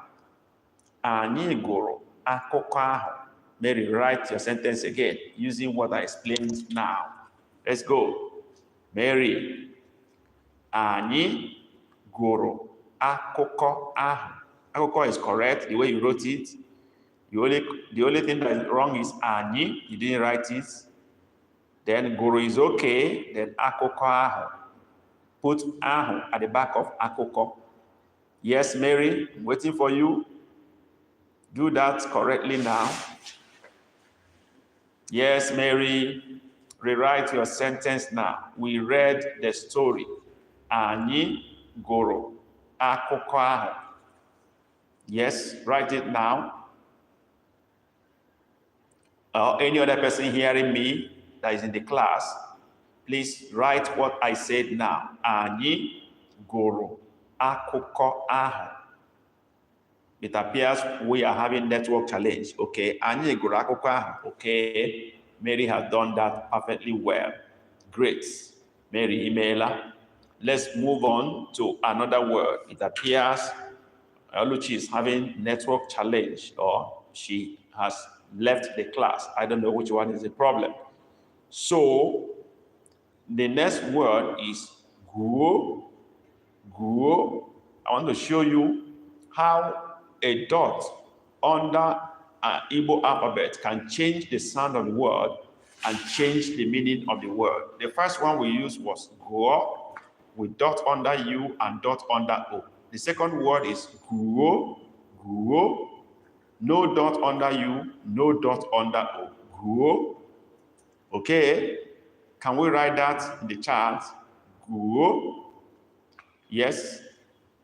Anyị gụrụ akụkọ ahụ. Mary, write your sentence again, using what I explained now. Let's go. Mary, anyị gụrụ akụkọ ahụ. Akụkọ is correct, the way you wrote it. The only thing that is wrong is anyị, you didn't write it. Then guru is okay, then akụkọ ahụ. Put ahụ at the back of akụkọ. Yes, Mary, I'm waiting for you. Do that correctly now. Yes, Mary, rewrite your sentence now. We read the story. Anyị gụrụ akụkọ ahụ. Yes, write it now. Any other person hearing me that is in the class, please write what I said now. Anyị gụrụ akụkọ ahụ. It appears we are having network challenge. Okay, anyị gụrụ akụkọ ahụ. Okay, Mary has done that perfectly well. Great. Mary, Imela. Let's move on to another word. It appears Oluchi is having network challenge, or she has left the class. I don't know which one is the problem. So the next word is guo. Guo. I want to show you how a dot under an Igbo alphabet can change the sound of the word and change the meaning of the word. The first one we used was guo, with dot under U and dot under O. The second word is guo, guo, no dot under U, no dot under O, guo. Okay, can we write that in the chart? Guo. Yes,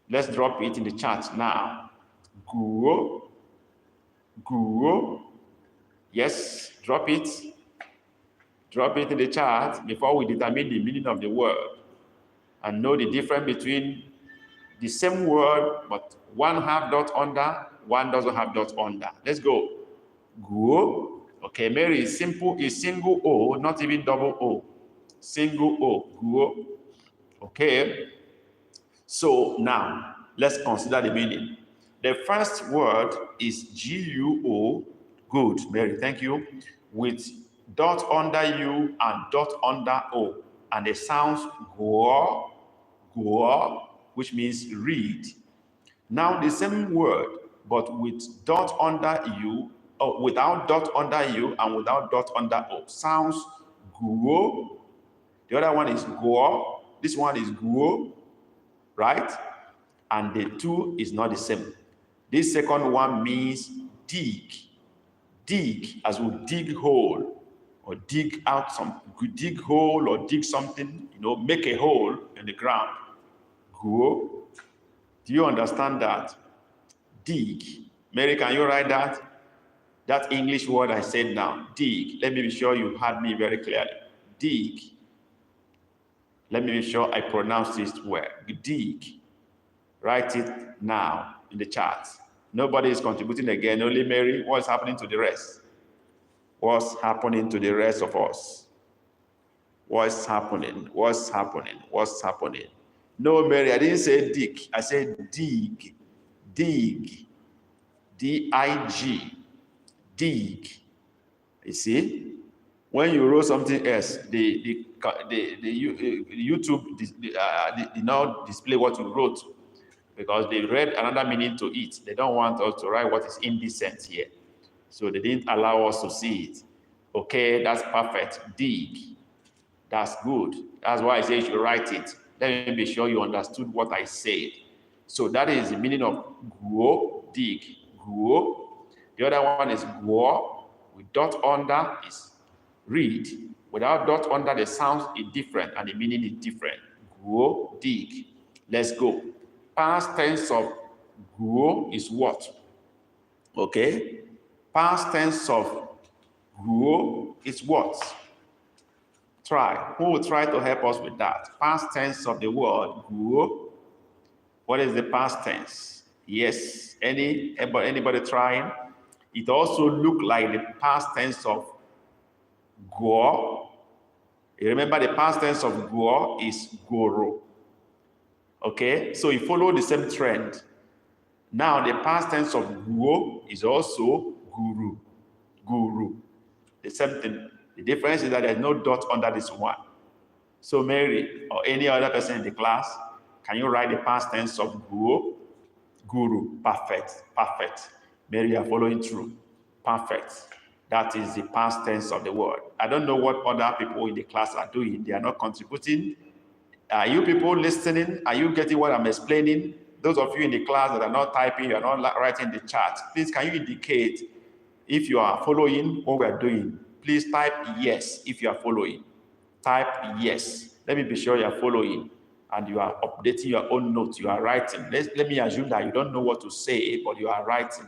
let's drop it in the chart now. Guo, guo. Yes, drop it. Drop it in the chart before we determine the meaning of the word and know the difference between the same word, but one have dot under, one doesn't have dot under. Let's go. Guo. Okay, Mary is simple, is single O, not even double O. Single O. Guo. Okay. So now, Let's consider the meaning. The first word is G-U-O, good, Mary, thank you, with dot under U and dot under O. And it sounds go, go, which means read. Now the same word, but with dot under U, or without dot under U and without dot under O, sounds go. The other one is go. This one is go, right? And the two is not the same. This second one means dig. Dig, as we dig hole, or dig out some, dig hole or dig something, make a hole in the ground. Go. Do you understand that? Dig. Mary, can you write that? That English word I said now, dig. Let me be sure you heard me very clearly. Dig. Let me be sure I pronounce this word. Dig. Write it now in the chat. Nobody is contributing again, only Mary. What's happening to the rest? What's happening to the rest of us? What's happening? What's happening? What's happening? No, Mary, I didn't say dig. I said dig. Dig. D-I-G. Dig. You see? When you wrote something else, the YouTube did not display what you wrote because they read another meaning to it. They don't want us to write what is indecent here. So they didn't allow us to see it. Okay, that's perfect. Dig. That's good. That's why I say you should write it. Let me be sure you understood what I said. So that is the meaning of go, dig, go. The other one is go, with dot under is read. Without dot under, the sound is different and the meaning is different. Go, dig. Let's go. Past tense of go is what? Okay. Past tense of go is what? Try. Who will try to help us with that? Past tense of the word go. What is the past tense? Yes. Anybody trying? It also look like the past tense of go. You remember the past tense of go is goro. Okay, so you follow the same trend. Now the past tense of go is also guru. Guru. The same thing. The difference is that there's no dot under this one. So Mary or any other person in the class, can you write the past tense of go? Guru. Perfect. Perfect. Mary, you are following through. Perfect. That is the past tense of the word. I don't know what other people in the class are doing. They are not contributing. Are you people listening? Are you getting what I'm explaining? Those of you in the class that are not typing, you are not writing the chat. Please, can you indicate if you are following what we are doing? Please type yes if you are following. Type yes. Let me be sure you are following and you are updating your own notes. You are writing. Let me assume that you don't know what to say, but you are writing.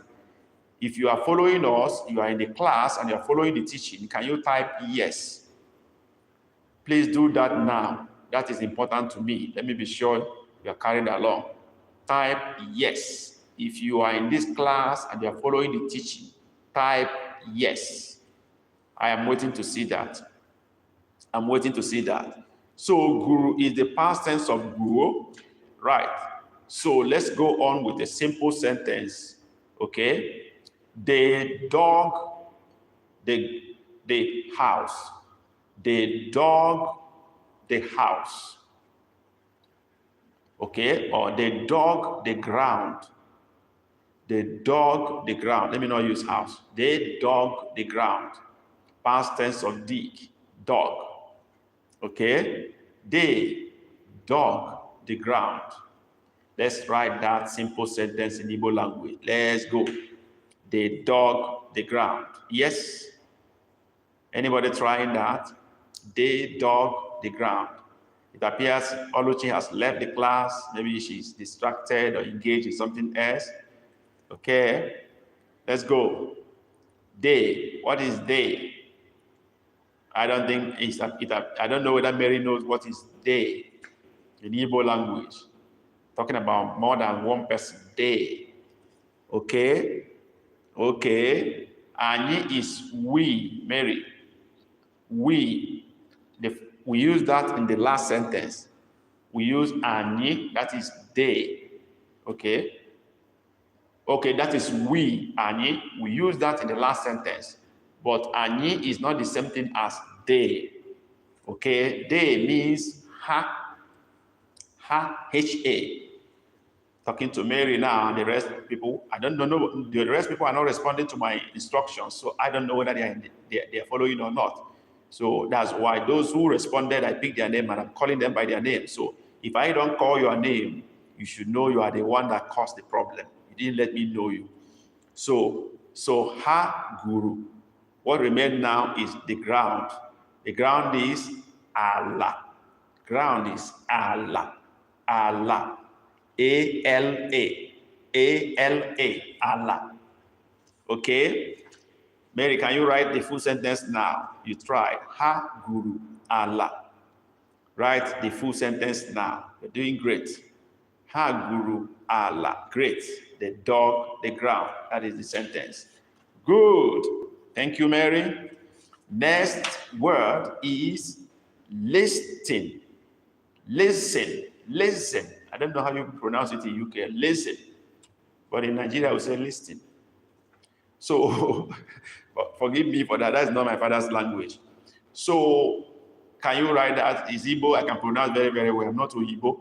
If you are following us, you are in the class and you are following the teaching, can you type yes? Please do that now. That is important to me. Let me be sure you are carried along. Type yes. If you are in this class and you are following the teaching, type yes. I am waiting to see that. I'm waiting to see that. So guru is the past tense of guru, right? So let's go on with a simple sentence, okay? The dog, the house. The dog, the house. Okay? Or the dog, the ground. The dog, the ground. Let me not use house. The dog, the ground. Past tense of dig, dog. Okay? They dog, the ground. Let's write that simple sentence in Igbo language. Let's go. They dog the ground. Yes? Anybody trying that? They dog the ground. It appears Oluchi has left the class. Maybe she's distracted or engaged in something else. Okay? Let's go. They. What is they? I don't think I don't know whether Mary knows what is they in Igbo language. Talking about more than one person. They. Okay? Okay. Ani is we, Mary. We. We use that in the last sentence. We use ani, that is they. Okay. Okay, that is we, Anyi. We use that in the last sentence. But Anyi is not the same thing as they. Okay, they means ha, H-A. Talking to Mary now and the rest people, I don't know, the rest people are not responding to my instructions, so I don't know whether they are following or not. So that's why those who responded, I picked their name and I'm calling them by their name. So if I don't call your name, you should know you are the one that caused the problem. You didn't let me know you. So ha guru. What remains now is the ground. The ground is Allah. Ground is Allah. Allah. A-L-A. A-L-A. Allah. Okay? Mary, can you write the full sentence now? You tried. Ha guru Allah. Write the full sentence now. You're doing great. Ha guru Allah. Great. The dog, the ground. That is the sentence. Good. Thank you, Mary. Next word is listen. Listen. Listen. I don't know how you pronounce it in UK. Listen. But in Nigeria, we say listen. So, forgive me for that. That's not my father's language. So, can you write that? Is Igbo? I can pronounce very, very well. I'm not too Igbo.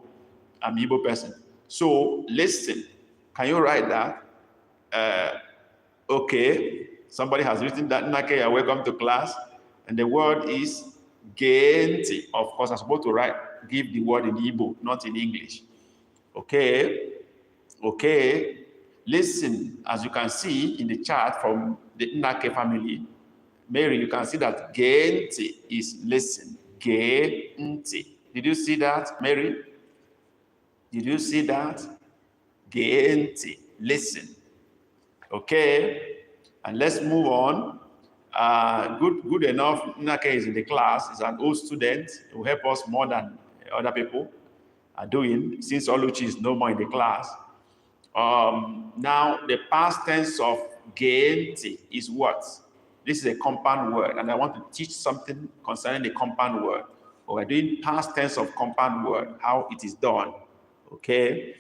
I'm an Igbo person. So, listen. Can you write that? Okay. Somebody has written that. Nake, welcome to class. And the word is gente. Of course, I'm supposed to give the word in Igbo, not in English. Okay. Okay. Listen, as you can see in the chart from the Nake family, Mary, you can see that gente is listen. Gente. Did you see that, Mary? Did you see that? Gente. Listen. Okay. And let's move on. Good enough. Nake is in the class. He's an old student. He will help us more than other people are doing, since Oluchi is no more in the class. Now, the past tense of gente is what? This is a compound word, and I want to teach something concerning the compound word. We're doing past tense of compound word, how it is done. Okay?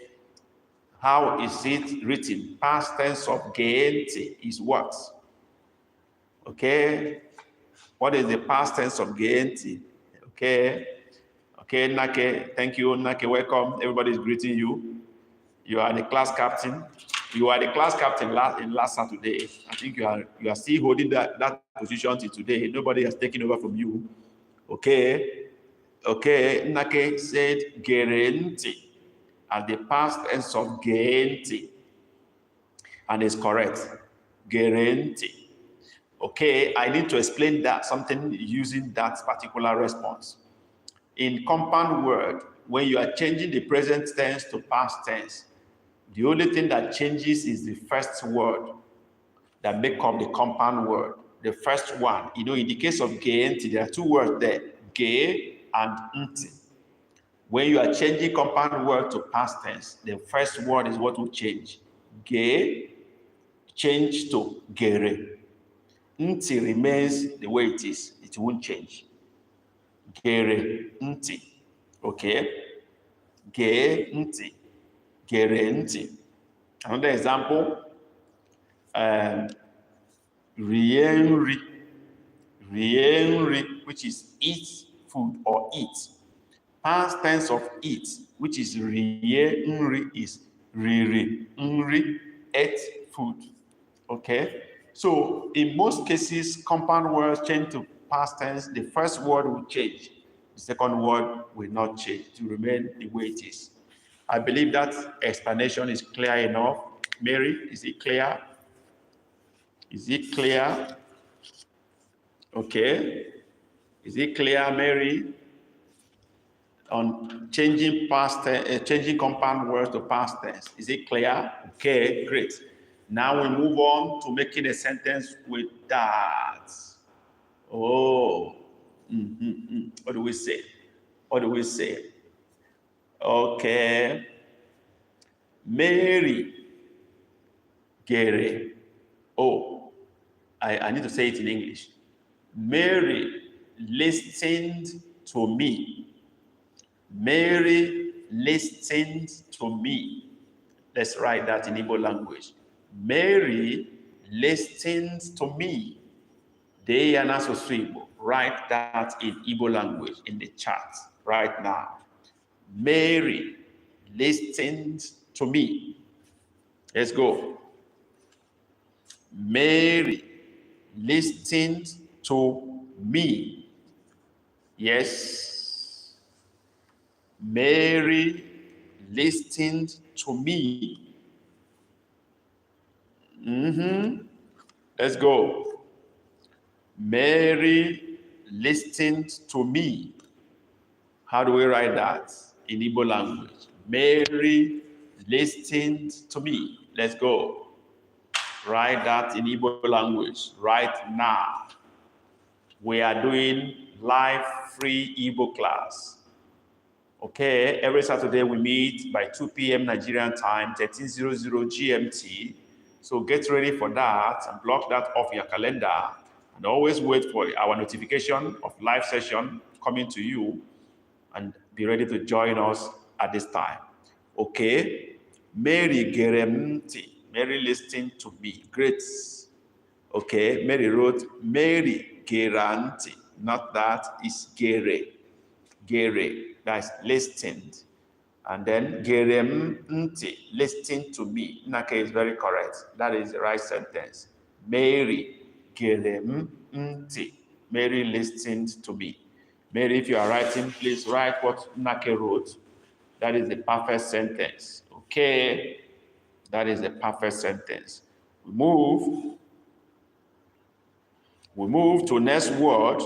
How is it written? Past tense of gente is what? Okay? What is the past tense of gente? Okay? Okay, Nake, thank you. Nake, welcome. Everybody is greeting you. You are the class captain. You are the class captain last Saturday. I think you are still holding that position till today. Nobody has taken over from you. Okay? Okay, Nake said gerente as the past tense of gente. And it's correct. Gerente. Okay, I need to explain that something using that particular response. In compound word, when you are changing the present tense to past tense, the only thing that changes is the first word that make up the compound word. The first one, in the case of gente, there are two words there, ge and nti. When you are changing compound word to past tense, the first word is what will change. Ge change to gere. Nti remains the way it is. It won't change. Gere nti. Okay? Ge nti. Gere nti. Another example. Rienri. Rienri, which is eat food or eat. Past tense of eat, which is rienri, is riri. Nri, ate food. Okay? So in most cases, compound words change to past tense. The first word will change. The second word will not change to remain the way it is. I believe that explanation is clear enough. Mary, is it clear? Is it clear? Okay. Is it clear, Mary? On changing changing compound words to past tense. Is it clear? Okay, great. Now we move on to making a sentence with that. Oh, what do we say? What do we say? Okay. Mary Gere. Oh, I need to say it in English. Mary listened to me. Mary listened to me. Let's write that in Igbo language. Mary listens to me. Write that in Igbo language in the chat right now. Mary listens to me. Let's go. Mary listens to me. Yes. Mary listened to me. Let's go. Mary listened to me. How do we write that in Igbo language? Mary listened to me. Let's go. Write that in Igbo language right now. We are doing live free Igbo class. Okay, every Saturday we meet by 2 p.m. Nigerian time, 1300 GMT. So get ready for that and block that off your calendar. And always wait for our notification of live session coming to you and be ready to join us at this time. Okay, Mary Geremti. Mary listened to me. Great. Okay, Mary wrote Mary Geranti. Not that, it's Gere. Gere. That's listened. And then Geremti, listen to me. Nake is very correct. That is the right sentence. Mary Geremti. Mary listened to me. Mary, if you are writing, please write what Nake wrote. That is the perfect sentence. Okay? That is the perfect sentence. We move to next word,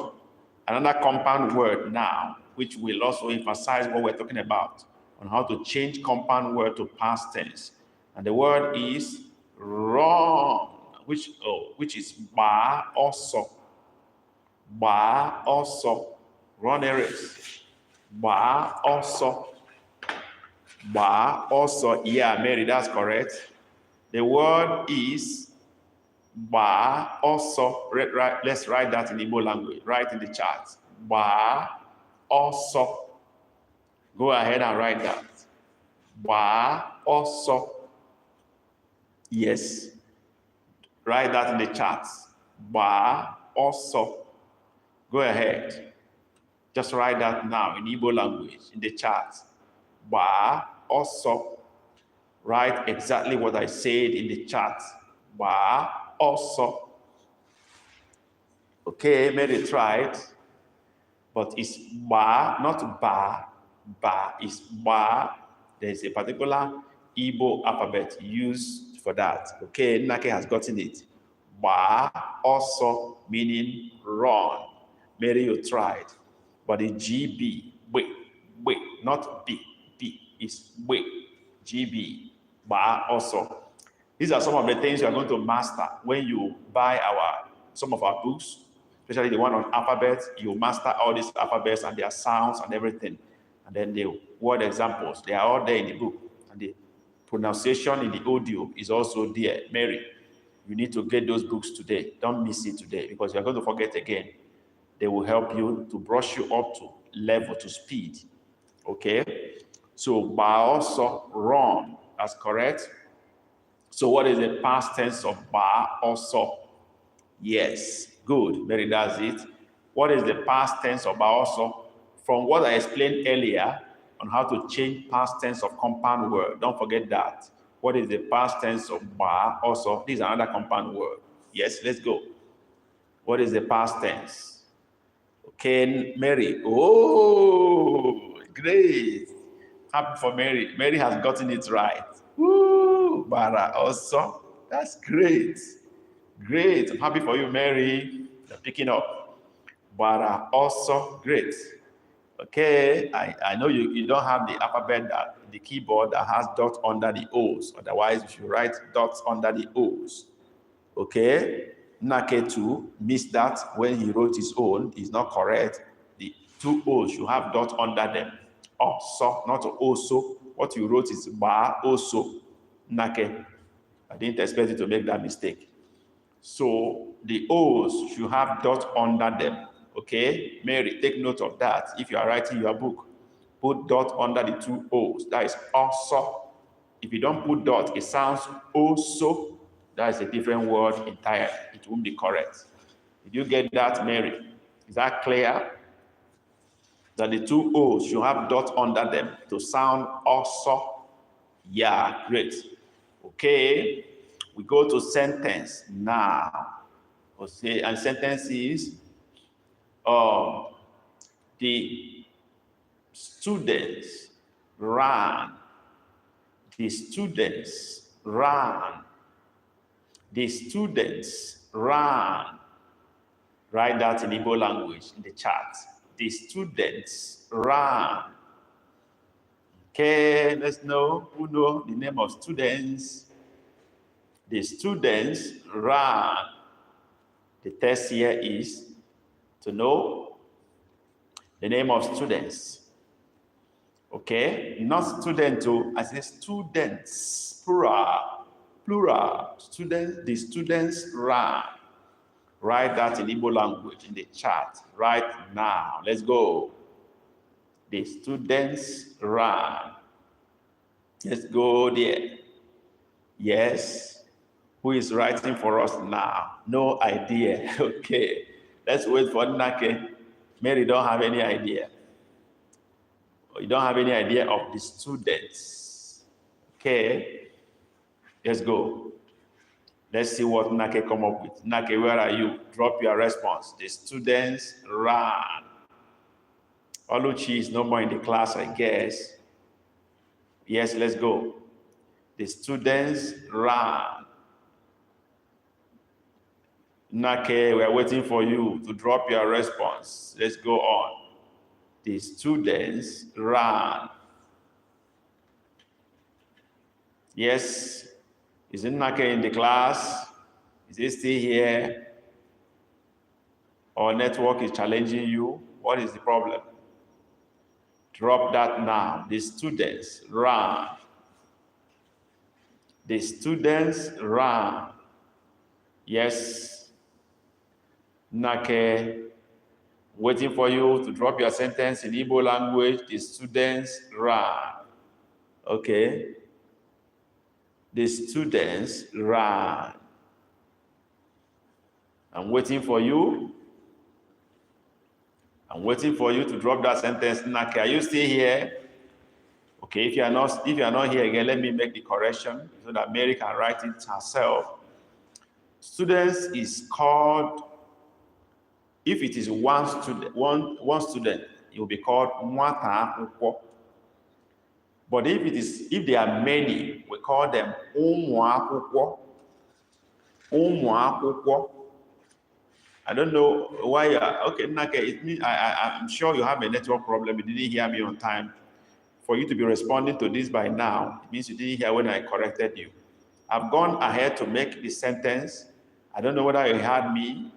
another compound word now, which will also emphasize what we're talking about, on how to change compound word to past tense. And the word is run, which is ba also. Ba also. Run a race. Ba also. Ba also. Yeah, Mary, that's correct. The word is ba also. Let's write that in Igbo language. Write in the chat. Ba also. Go ahead and write that. Ba also. Yes. Write that in the chat. Ba also. Go ahead. Just write that now in Igbo language in the chat. Ba also. Write exactly what I said in the chat. Ba also. Okay, Mary tried, but it's ba, not ba. Ba is ba. There's a particular Igbo alphabet used for that. Okay, Nake has gotten it. Ba also meaning run. Mary, you tried, but the GB, wait, not B. B is wait. GB, ba also. These are some of the things you are going to master when you buy some of our books, especially the one on alphabets. You master all these alphabets and their sounds and everything. And then the word examples, they are all there in the book. And the pronunciation in the audio is also there. Mary, you need to get those books today. Don't miss it today because you're going to forget again. They will help you to brush you up to level, to speed. Okay? So, ba also, run. That's correct. So what is the past tense of ba also? Yes, good. Mary does it. What is the past tense of ba also? From what I explained earlier on how to change past tense of compound word. Don't forget that. What is the past tense of ba also? This is another compound word. Yes, let's go. What is the past tense? Okay, Mary. Oh, great. Happy for Mary. Mary has gotten it right. Woo, bara also. That's great. Great. I'm happy for you, Mary. You're picking up. Bara also. Great. Okay. I know you don't have the alphabet, the keyboard that has dots under the O's. Otherwise, you should write dots under the O's. Okay. Nake too missed that when he wrote his own. Is not correct. The two O's should have dots under them. Also, not also. What you wrote is ba also. Nake. I didn't expect you to make that mistake. So the O's should have dots under them. Okay? Mary, take note of that. If you are writing your book, put dot under the two O's. That is also. If you don't put dot, it sounds also. That is a different word entirely. It won't be correct. Did you get that, Mary? Is that clear? That the two O's should have dot under them to sound also. Yeah, great. Okay, we go to sentence now. Okay, and sentence is the students ran. The students ran. The students ran. Write that in Igbo language in the chat. The students ran. Okay, let's know who know the name of students. The students ran. The test here is to know the name of students. Okay, not student too. I say students, plural, plural. Students, the students ran. Write that in Igbo language in the chat right now. Let's go. The students ran. Let's go there. Yes. Who is writing for us now? No idea. Okay. Let's wait for Nake. Mary don't have any idea. You don't have any idea of the students. Okay. Let's go. Let's see what Nake come up with. Nake, where are you? Drop your response. The students ran. Oluchi is no more in the class, I guess. Yes, let's go. The students ran. Nake, we are waiting for you to drop your response. Let's go on. The students ran. Yes. Isn't Nake in the class? Is he still here? Or network is challenging you? What is the problem? Drop that now. The students ran. The students ran. Yes. Nake, waiting for you to drop your sentence in Igbo language. The students ran. Okay. The students ran. I'm waiting for you. I'm waiting for you to drop that sentence. Nake, are you still here? Okay, if you are not here again, let me make the correction so that Mary can write it herself. Students is called, if it is one student, it will be called nwata akwụkwọ. But if there are many, we call them ụmụ akwụkwọ. Ụmụ akwụkwọ. I don't know why. Okay, Nake, it means I'm sure you have a network problem. You didn't hear me on time. For you to be responding to this by now, it means you didn't hear when I corrected you. I've gone ahead to make the sentence. I don't know whether you heard me.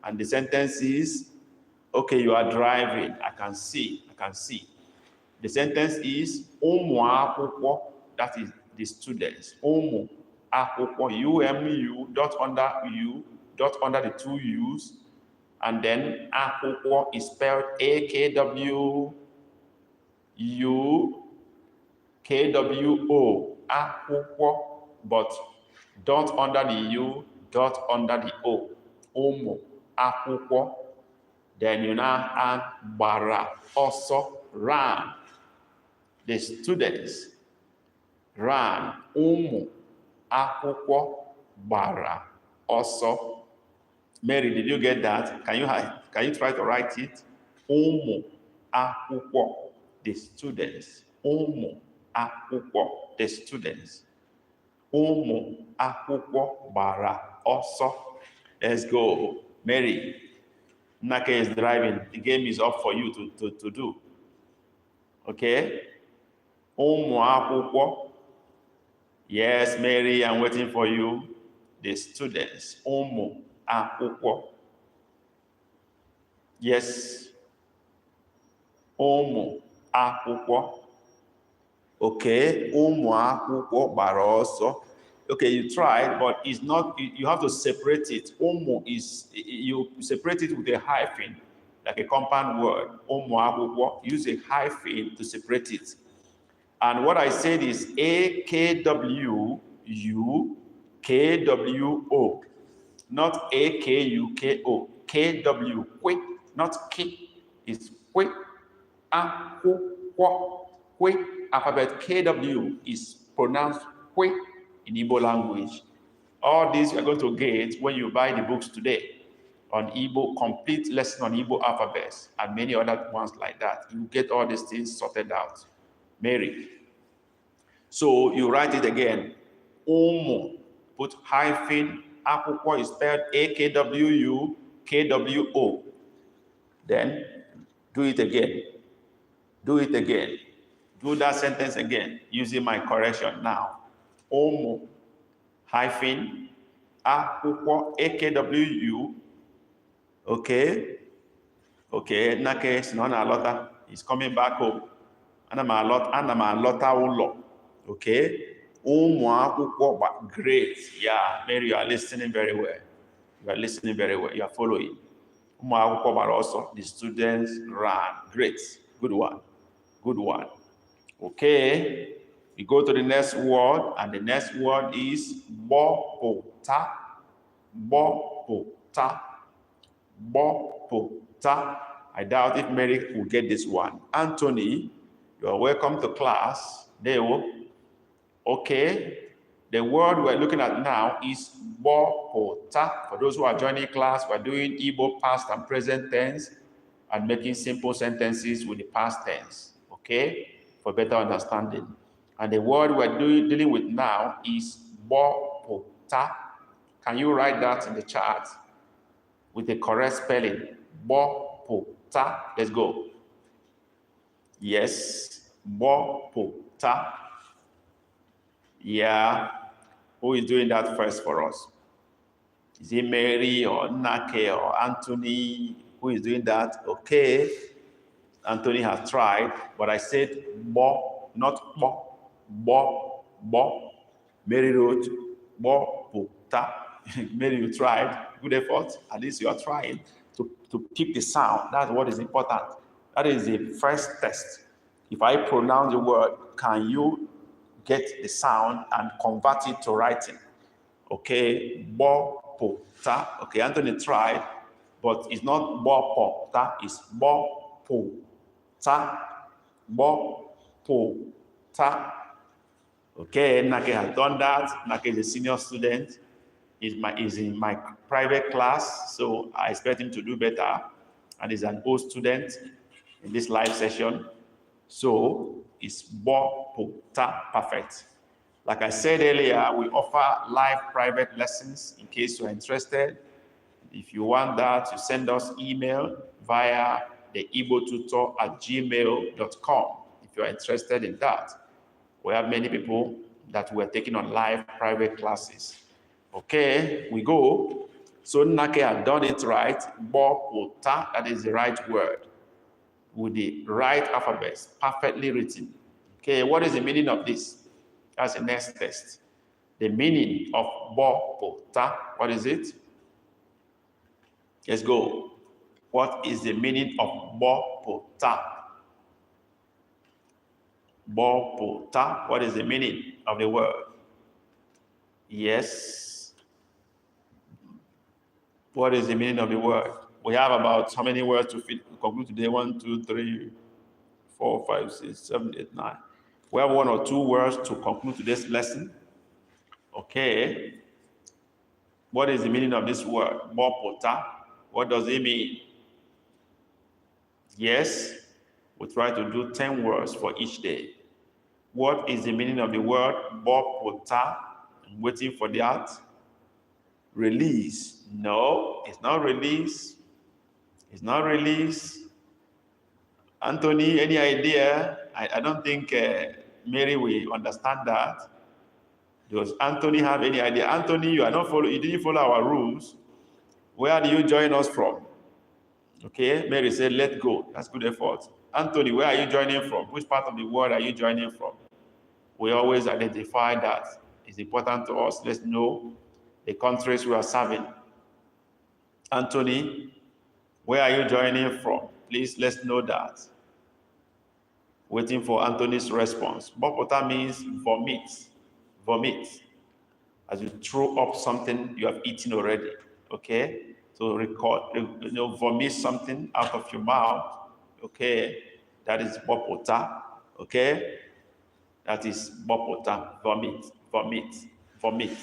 And the sentence is, okay, you are driving. I can see. The sentence is ụmụ akwụkwọ. That is the students. Ụmụ akwụkwọ. UMU dot under the two U's, and then akwụkwọ is spelled AKWU KWO. Akwụkwọ, but dot under the U, dot under the O. Ụmụ akwụkwọ. Then you now add gbara ọsọ, ran. The students ran. Ụmụ akwụkwọ gbara ọsọ. Mary, did you get that? Can you try to write it? Ụmụ akwụkwọ, the students. Ụmụ akwụkwọ, the students. Ụmụ akwụkwọ gbara ọsọ. Let's go. Mary, Nake is driving. The game is up for you to do. Okay? Ụmụ akwụkwọ. Yes, Mary, I'm waiting for you. The students. Ụmụ akwụkwọ. Yes. Ụmụ akwụkwọ. Okay. Ụmụ akwụkwọ gbara ọsọ. Okay, you tried, but it's not, you have to separate it. Ụmụ is, you separate it with a hyphen, like a compound word. Ụmụ akwụkwọ. Use a hyphen to separate it. And what I said is A-K-W-U-K-W-O. Not A-K-U-K-O. K-W, quick, not K. It's quick. Quick. Alphabet KW is pronounced quick in Igbo language. All these you are going to get when you buy the books today on Igbo, complete lesson on Igbo alphabets and many other ones like that. You get all these things sorted out. Mary. So you write it again. Omo. Put hyphen. Akwụkwọ is spelled A-K-W-U-K-W-O. Then do it again. Do it again. Do that sentence again using my correction now. Omo hyphen akwụkwọ AKWU. Okay. Nake si na ọ na-alọta. He's coming back home. Ana m alọta ụlọ. Okay. Ụmụ akwụkwọ, great. Yeah, Mary, you are listening very well. You are listening very well. You are following. Ụmụ akwụkwọ gbara ọsọ. The students ran. Great. Good one. Good one. Okay. We go to the next word, and the next word is bopota. Bopota. Bopota. I doubt if Mary will get this one. Anthony, you are welcome to class. Deo. Okay. The word we're looking at now is bopota. For those who are joining class, we're doing Igbo past and present tense and making simple sentences with the past tense. Okay? For better understanding. And the word we're dealing with now is bopota. Can you write that in the chat with the correct spelling? Bopota. Let's go. Yes. Bopota. Yeah. Who is doing that first for us? Is it Mary or Nake or Anthony? Who is doing that? Okay. Anthony has tried, but I said bo, not bo. Bo. Mary wrote bopota. Mary, you tried. Good effort. At least you are trying to pick the sound. That's what is important. That is the first test. If I pronounce the word, can you get the sound and convert it to writing? Okay, bopota. Okay, Anthony tried, but it's not bopota, it's bopota. Bopota. Okay, Nake has done that. Nake is a senior student. Is in my private class, so I expect him to do better. And he's an old student in this live session. So it's bopota, perfect. Like I said earlier, we offer live private lessons in case you're interested. If you want that, you send us email via the igbotutor@gmail.com if you're interested in that. We have many people that we're taking on live private classes. Okay, we go. So Nake have done it right. Bopota, that is the right word. With the right alphabets, perfectly written. Okay, what is the meaning of this? That's the next test. The meaning of bopota, what is it? Let's go. What is the meaning of bopota? Bopota, what is the meaning of the word? Yes. What is the meaning of the word? We have about how many words to conclude today? 1, 2, 3, 4, 5, 6, 7, 8, 9. We have 1 or 2 words to conclude today's lesson. Okay. What is the meaning of this word? Bopota. What does it mean? Yes. We try to do 10 words for each day. What is the meaning of the word bopota? I'm waiting for that. Release. No, it's not release. It's not release. Anthony, any idea? I don't think Mary will understand that. Does Anthony have any idea? Anthony, you didn't follow our rules. Where do you join us from? Okay, Mary said, let go. That's good effort. Anthony, where are you joining from? Which part of the world are you joining from? We always identify that. It's important to us. Let's know the countries we are serving. Anthony, where are you joining from? Please, let's know that. Waiting for Anthony's response. Bopota means vomit. Vomit. As you throw up something you have eaten already. Okay? So vomit something out of your mouth. Okay? That is bopota. Okay? That is bopota. Vomit. Vomit. Vomit.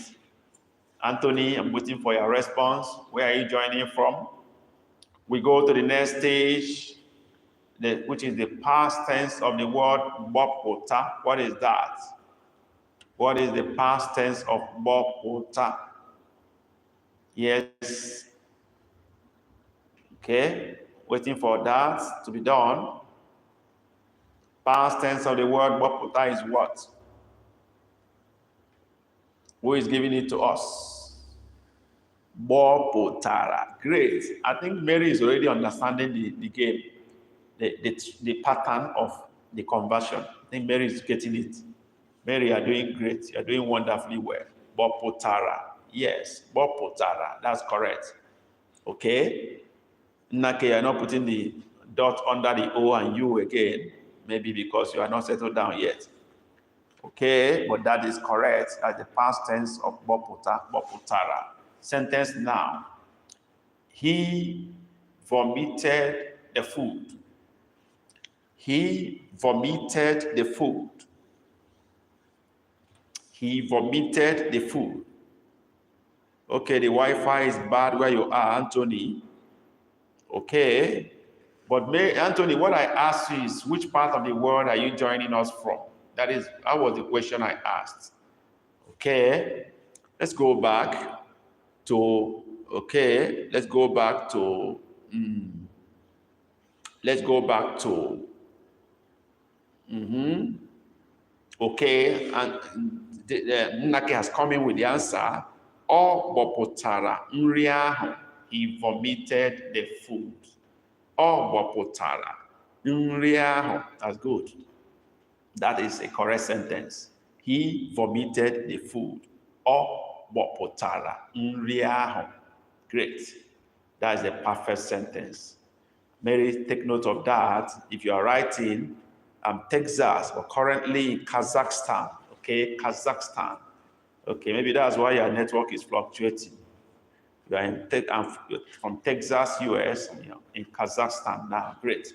Anthony, I'm waiting for your response. Where are you joining from? We go to the next stage, which is the past tense of the word bopota. What is that? What is the past tense of bopota? Yes. Okay. Waiting for that to be done. Past tense of the word bopota is what? Who is giving it to us? Bopotara. Great. I think Mary is already understanding the game, the pattern of the conversion. I think Mary is getting it. Mary, you are doing great. You are doing wonderfully well. Bopotara. Yes, bopotara. That's correct. Okay. Nake, you are not putting the dot under the O and U again. Maybe because you are not settled down yet. Okay, but that is correct as the past tense of bopotara. Sentence now. He vomited the food. He vomited the food. He vomited the food. Okay, the Wi-Fi is bad where you are, Anthony. Okay. But Anthony, what I asked you is, which part of the world are you joining us from? That was the question I asked. Okay. Let's go back to, okay, and Nnake has come in with the answer. O bopotara nri ahụ. He vomited the food. O bopotara nri ahụ. That's good. That is a correct sentence. He vomited the food. O bopotara nri ahụ. Great. That is a perfect sentence. Mary, take note of that. If you are writing, Texas, but currently in Kazakhstan. Okay, Kazakhstan. Okay, maybe that's why your network is fluctuating. You are from Texas, US, in Kazakhstan now. Great.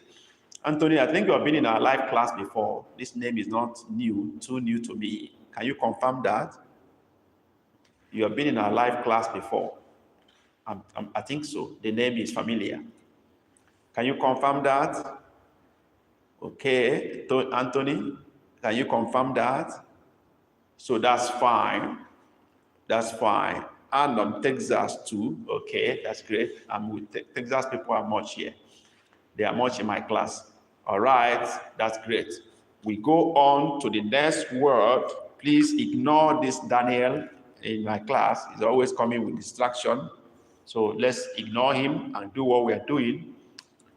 Anthony, I think you have been in our live class before. This name is not too new to me. Can you confirm that? You have been in our live class before. I think so. The name is familiar. Can you confirm that? Okay, Anthony, can you confirm that? So that's fine. That's fine. And Texas too. Okay, that's great. I'm with Texas people are much here. They are much in my class. All right, that's great. We go on to the next word. Please ignore this Daniel in my class. He's always coming with distraction. So let's ignore him and do what we are doing.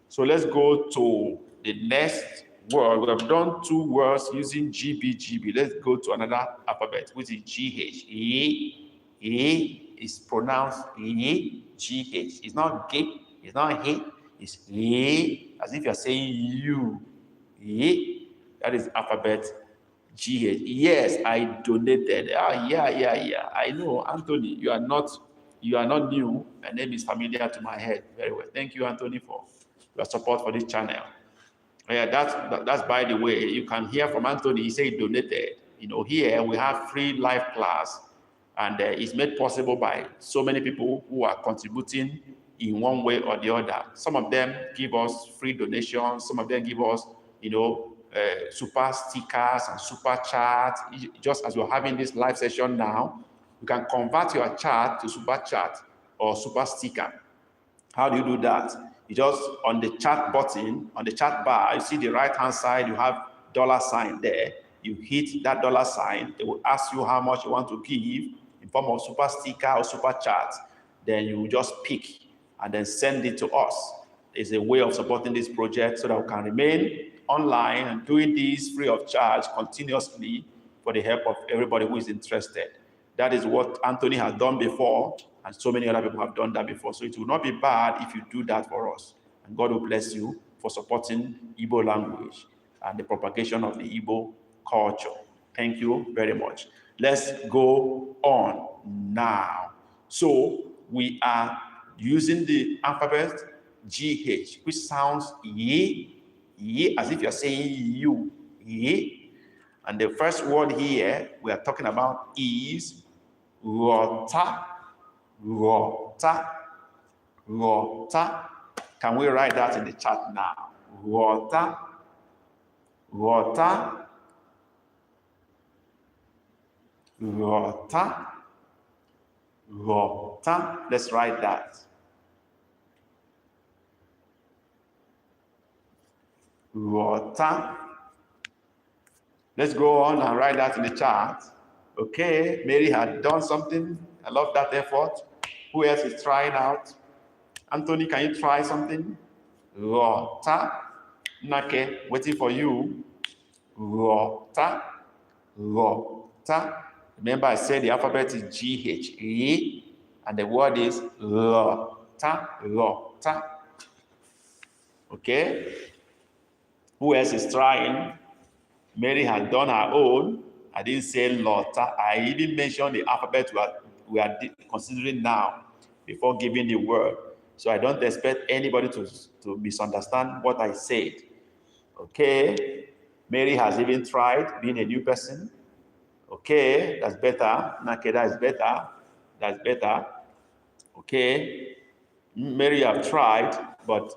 So let's go to the next word. We have done two words using GB. Let's go to another alphabet, which is GH. E is pronounced GH. It's not G, it's not H, it's E, as if you're saying you. E, that is alphabet GH. Yes, I donated. Yeah. I know, Anthony, you are not new. My name is familiar to my head very well. Thank you, Anthony, for your support for this channel. Yeah, that's by the way. You can hear from Anthony. He said he donated. Here we have free live class, and it's made possible by so many people who are contributing in one way or the other. Some of them give us free donations. Some of them give us, super stickers and super chats. Just as we're having this live session now, you can convert your chat to super chat or super sticker. How do you do that? You just, on the chat button, on the chat bar, you see the right-hand side, you have $sign there. You hit that $sign. It will ask you how much you want to give in form of super sticker or super chat. Then you just pick and then send it to us. It's a way of supporting this project so that we can remain online and doing this free of charge continuously for the help of everybody who is interested. That is what Anthony has done before, and so many other people have done that before. So it will not be bad if you do that for us. And God will bless you for supporting Igbo language. and the propagation of the Igbo culture. Thank you very much. Let's go on now. So we are using the alphabet GH, which sounds ye, as if you're saying you, ye. And the first word here we are talking about is rota, rota, rota. Can we write that in the chat now? Rota, rota, rota, rota. Let's write that. Rota. Let's go on and write that in the chat. Okay, Mary had done something. I love that effort. Who else is trying out? Anthony, can you try something? Rota. Nake, waiting for you. Rota. Rota. Remember, I said the alphabet is GH, E, and the word is rota, rota. Okay? Who else is trying? Mary has done her own. I didn't say Lotta. I even mentioned the alphabet we are considering now before giving the word. So I don't expect anybody to misunderstand what I said. Okay? Mary has even tried being a new person. Okay, that's better. Nakeda is better. That's better. Okay. Mary have tried, but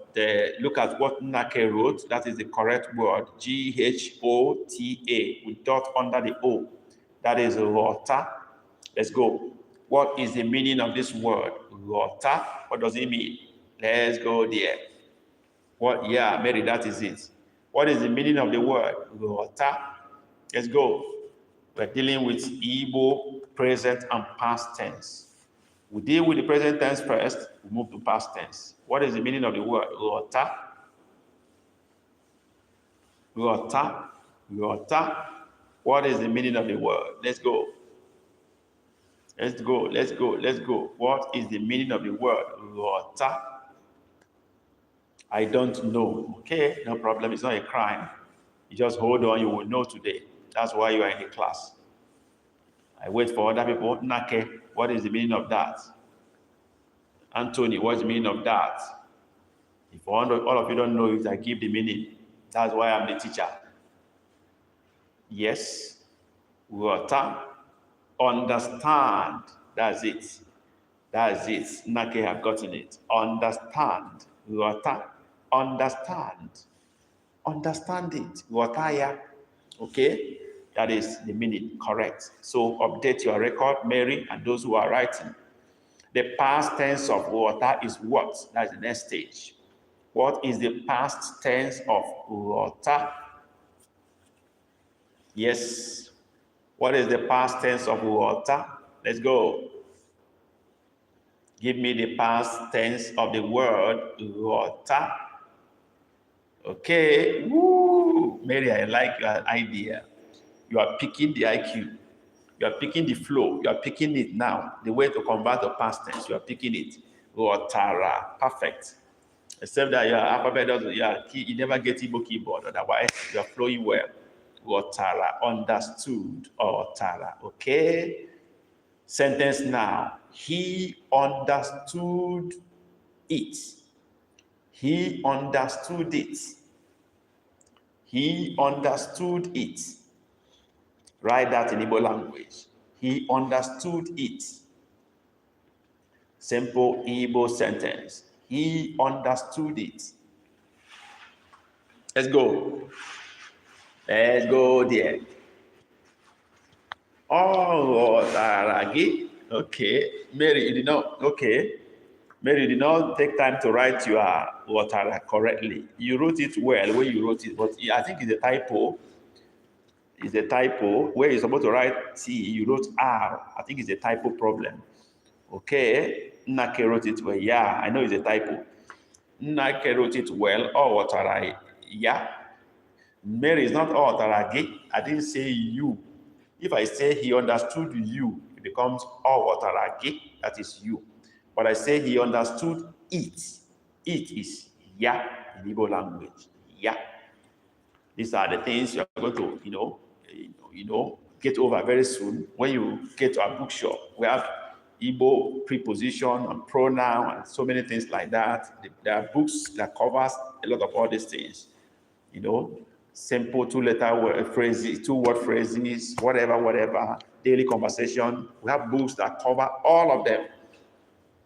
look at what Nake wrote. That is the correct word. G-H-O-T-A with dot under the O. That is rota. Let's go. What is the meaning of this word? Rota. What does it mean? Let's go there. What? Yeah, Mary, that is it. What is the meaning of the word? Rota. Let's go. We're dealing with Igbo present and past tense. We deal with the present tense first, we move to past tense. What is the meaning of the word? Rota. Rota. Rota. What is the meaning of the word? Let's go. Let's go. Let's go. Let's go. What is the meaning of the word? Rota. I don't know. Okay, no problem. It's not a crime. You just hold on. You will know today. That's why you are in the class. I wait for other people. Nake, what is the meaning of that? Anthony, what's the meaning of that? If all of you don't know it, I give the meaning. That's why I'm the teacher. Yes. Water. Understand. That's it. That's it. Nake have gotten it. Understand. Water. Understand. Understand it. Water. Okay? That is the meaning, correct. So update your record, Mary, and those who are writing. The past tense of water is what? That's the next stage. What is the past tense of water? Yes. What is the past tense of water? Let's go. Give me the past tense of the word water. Okay. Woo! Mary, I like your idea. You are picking the IQ. You are picking the flow. You are picking it now. The way to convert the past tense. You are picking it. Rotara. Perfect. Except that your alphabet doesn't, you never get Igbo keyboard. Otherwise, you are flowing well. Rotara. Understood. Rotara. Okay. Sentence now. He understood it. He understood it. He understood it. Write that in Igbo language. He understood it. Simple Igbo sentence. He understood it. Let's go. Let's go there. Oh, Taragi. Okay. Mary, you did not. Okay. Mary, you did not take time to write your Watara correctly. You wrote it well when you wrote it, but I think it's a typo. It's a typo. Where you're supposed to write T, you wrote R. I think it's a typo problem. Okay. Nake wrote it well. Yeah, I know it's a typo. Nake wrote it well. Oh, Watara. Yeah. Mary is not oh, Wataragi. I didn't say you. If I say he understood you, it becomes oh, Wataragi. That is you. But I say he understood it. It is ya in Igbo language. Ya. These are the things you are going to, get over very soon. When you get to our bookshop, we have Igbo preposition and pronoun and so many things like that. There are books that covers a lot of all these things. Simple two-letter phrases, two-word phrases, whatever, daily conversation. We have books that cover all of them.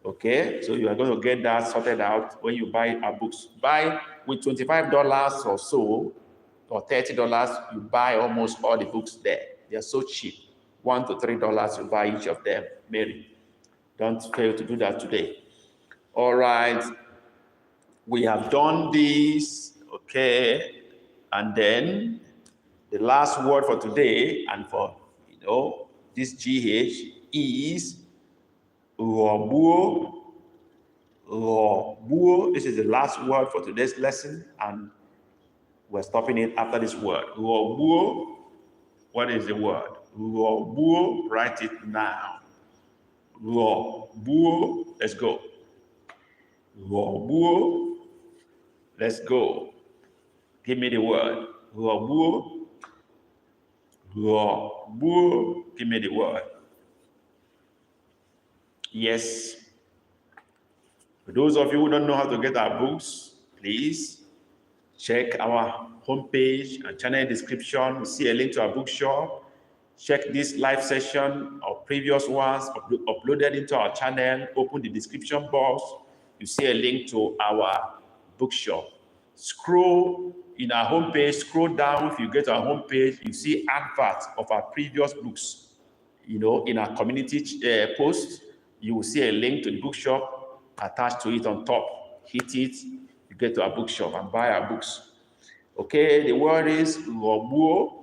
Okay, so you are going to get that sorted out when you buy our books. Buy with $25 or so, or $30, you buy almost all the books there. They are so cheap. $1 to $3, you buy each of them. Mary, don't fail to do that today. All right, we have done this, okay, and then the last word for today and for this GH is Robuo. Robuo. This is the last word for today's lesson, and we're stopping it after this word. Robuo. What is the word? Robuo. Write it now. Robuo. Let's go. Robuo. Let's go. Give me the word. Robuo. Robuo. Give me the word. Yes. For those of you who don't know how to get our books, please check our homepage and channel description. You see a link to our bookshop. Check this live session or previous ones uploaded into our channel. Open the description box. You see a link to our bookshop. Scroll in our homepage, scroll down. If you get to our homepage, you see adverts of our previous books. In our community post, you will see a link to the bookshop attached to it on top. Hit it, you get to our bookshop and buy our books. Okay, the word is Robuo.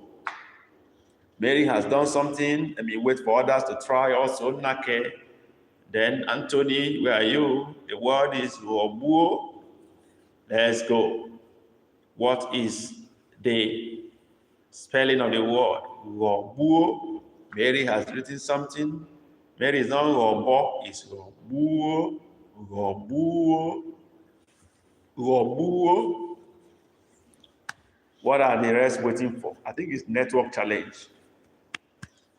Mary has done something. Let me wait for others to try also. Nake. Then Anthony, where are you? The word is Robuo. Let's go. What is the spelling of the word? Robuo. Mary has written something. Mary is not Robo, it's Robuo. Robuo. Robuo. What are the rest waiting for? I think it's network challenge.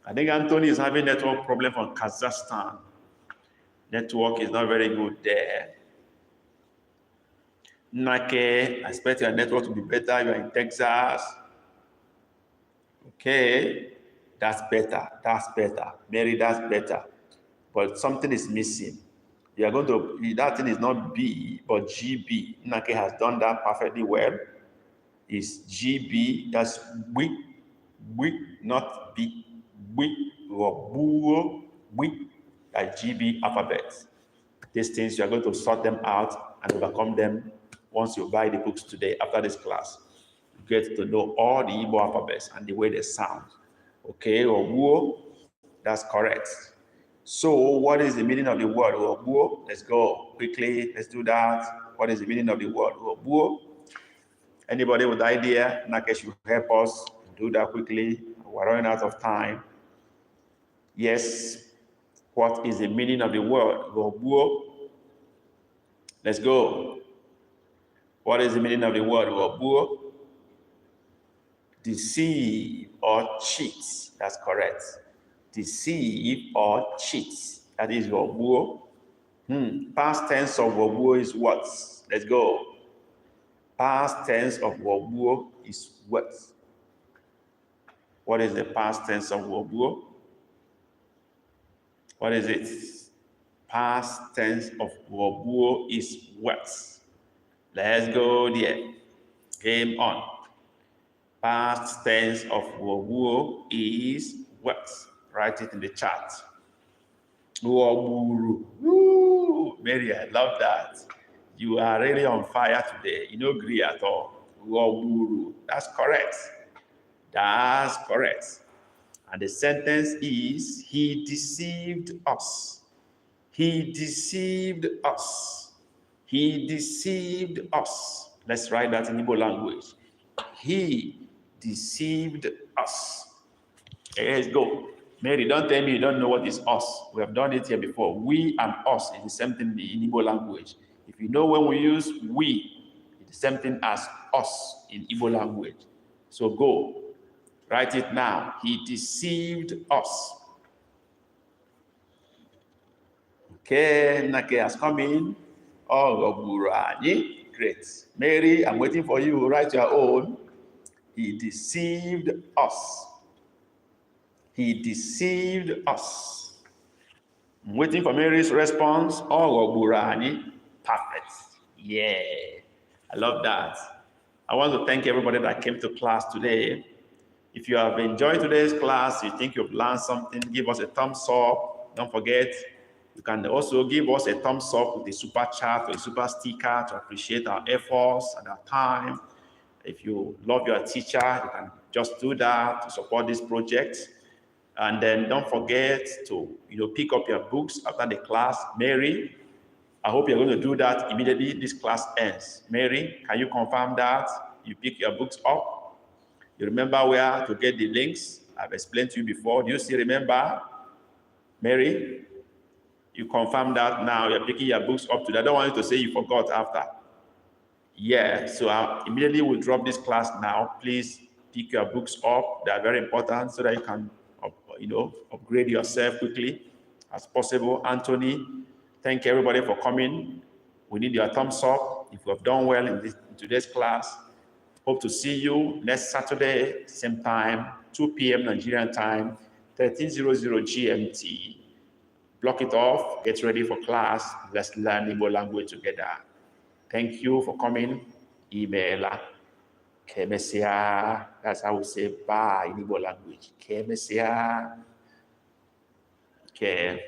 I think Anthony is having network problem from Kazakhstan. Network is not very good there. Nake, I expect your network to be better. You're in Texas. Okay, that's better. That's better. Mary, that's better. But something is missing. You are going to, that thing is not B, but GB. Nake has done that perfectly well. It's GB, that's we, not B. We, Robuo, we, like GB alphabets. These things, you are going to sort them out and overcome them once you buy the books today after this class. You get to know all the Igbo alphabets and the way they sound. Okay, Robuo, that's correct. So what is the meaning of the word Robuo? Let's go quickly. Let's do that. What is the meaning of the word Robuo? Anybody with idea? Nake should help us do that quickly. We're running out of time. Yes. What is the meaning of the word Robuo? Let's go. What is the meaning of the word Robuo? Deceive or cheat. That's correct. Deceive or cheat. That is Robuo. Past tense of Robuo is what? Let's go. Past tense of Robuo is what? What is the past tense of Robuo? What is it? Past tense of Robuo is what? Let's go there. Game on. Past tense of Robuo is what? Write it in the chat. Roburu. Woo! Mary, I love that. You are really on fire today. You don't agree at all. Roburu. That's correct. That's correct. And the sentence is, he deceived us. He deceived us. He deceived us. Let's write that in Igbo language. He deceived us. Let's go. Mary, don't tell me you don't know what is us. We have done it here before. We and us is the same thing in Igbo language. If you know when we use we, it's the same thing as us in Igbo language. So go. Write it now. He deceived us. Okay, Nake has come in. Oh, Oburani. Great. Mary, I'm waiting for you. Write your own. He deceived us. He deceived us. I'm waiting for Mary's response. Oh, Oburani. Perfect. Yeah. I love that. I want to thank everybody that came to class today. If you have enjoyed today's class, you think you've learned something, give us a thumbs up. Don't forget, you can also give us a thumbs up with a super chat or a super sticker to appreciate our efforts and our time. If you love your teacher, you can just do that to support this project. And then don't forget to pick up your books after the class. Mary, I hope you're going to do that immediately this class ends. Mary, can you confirm that you pick your books up? You remember where to get the links? I've explained to you before. Do you still remember? Mary, you confirm that now. You're picking your books up today. I don't want you to say you forgot after. Yeah, so I immediately will drop this class now. Please pick your books up. They are very important so that you can, upgrade yourself quickly as possible. Anthony, thank everybody for coming. We need your thumbs up if you have done well in today's class. Hope to see you next Saturday, same time, 2 p.m. Nigerian time, 1300 GMT. Block it off, get ready for class. Let's learn Igbo language together. Thank you for coming. Email. Kemesia. That's how we say bye in Igbo language. Kemesia. Okay.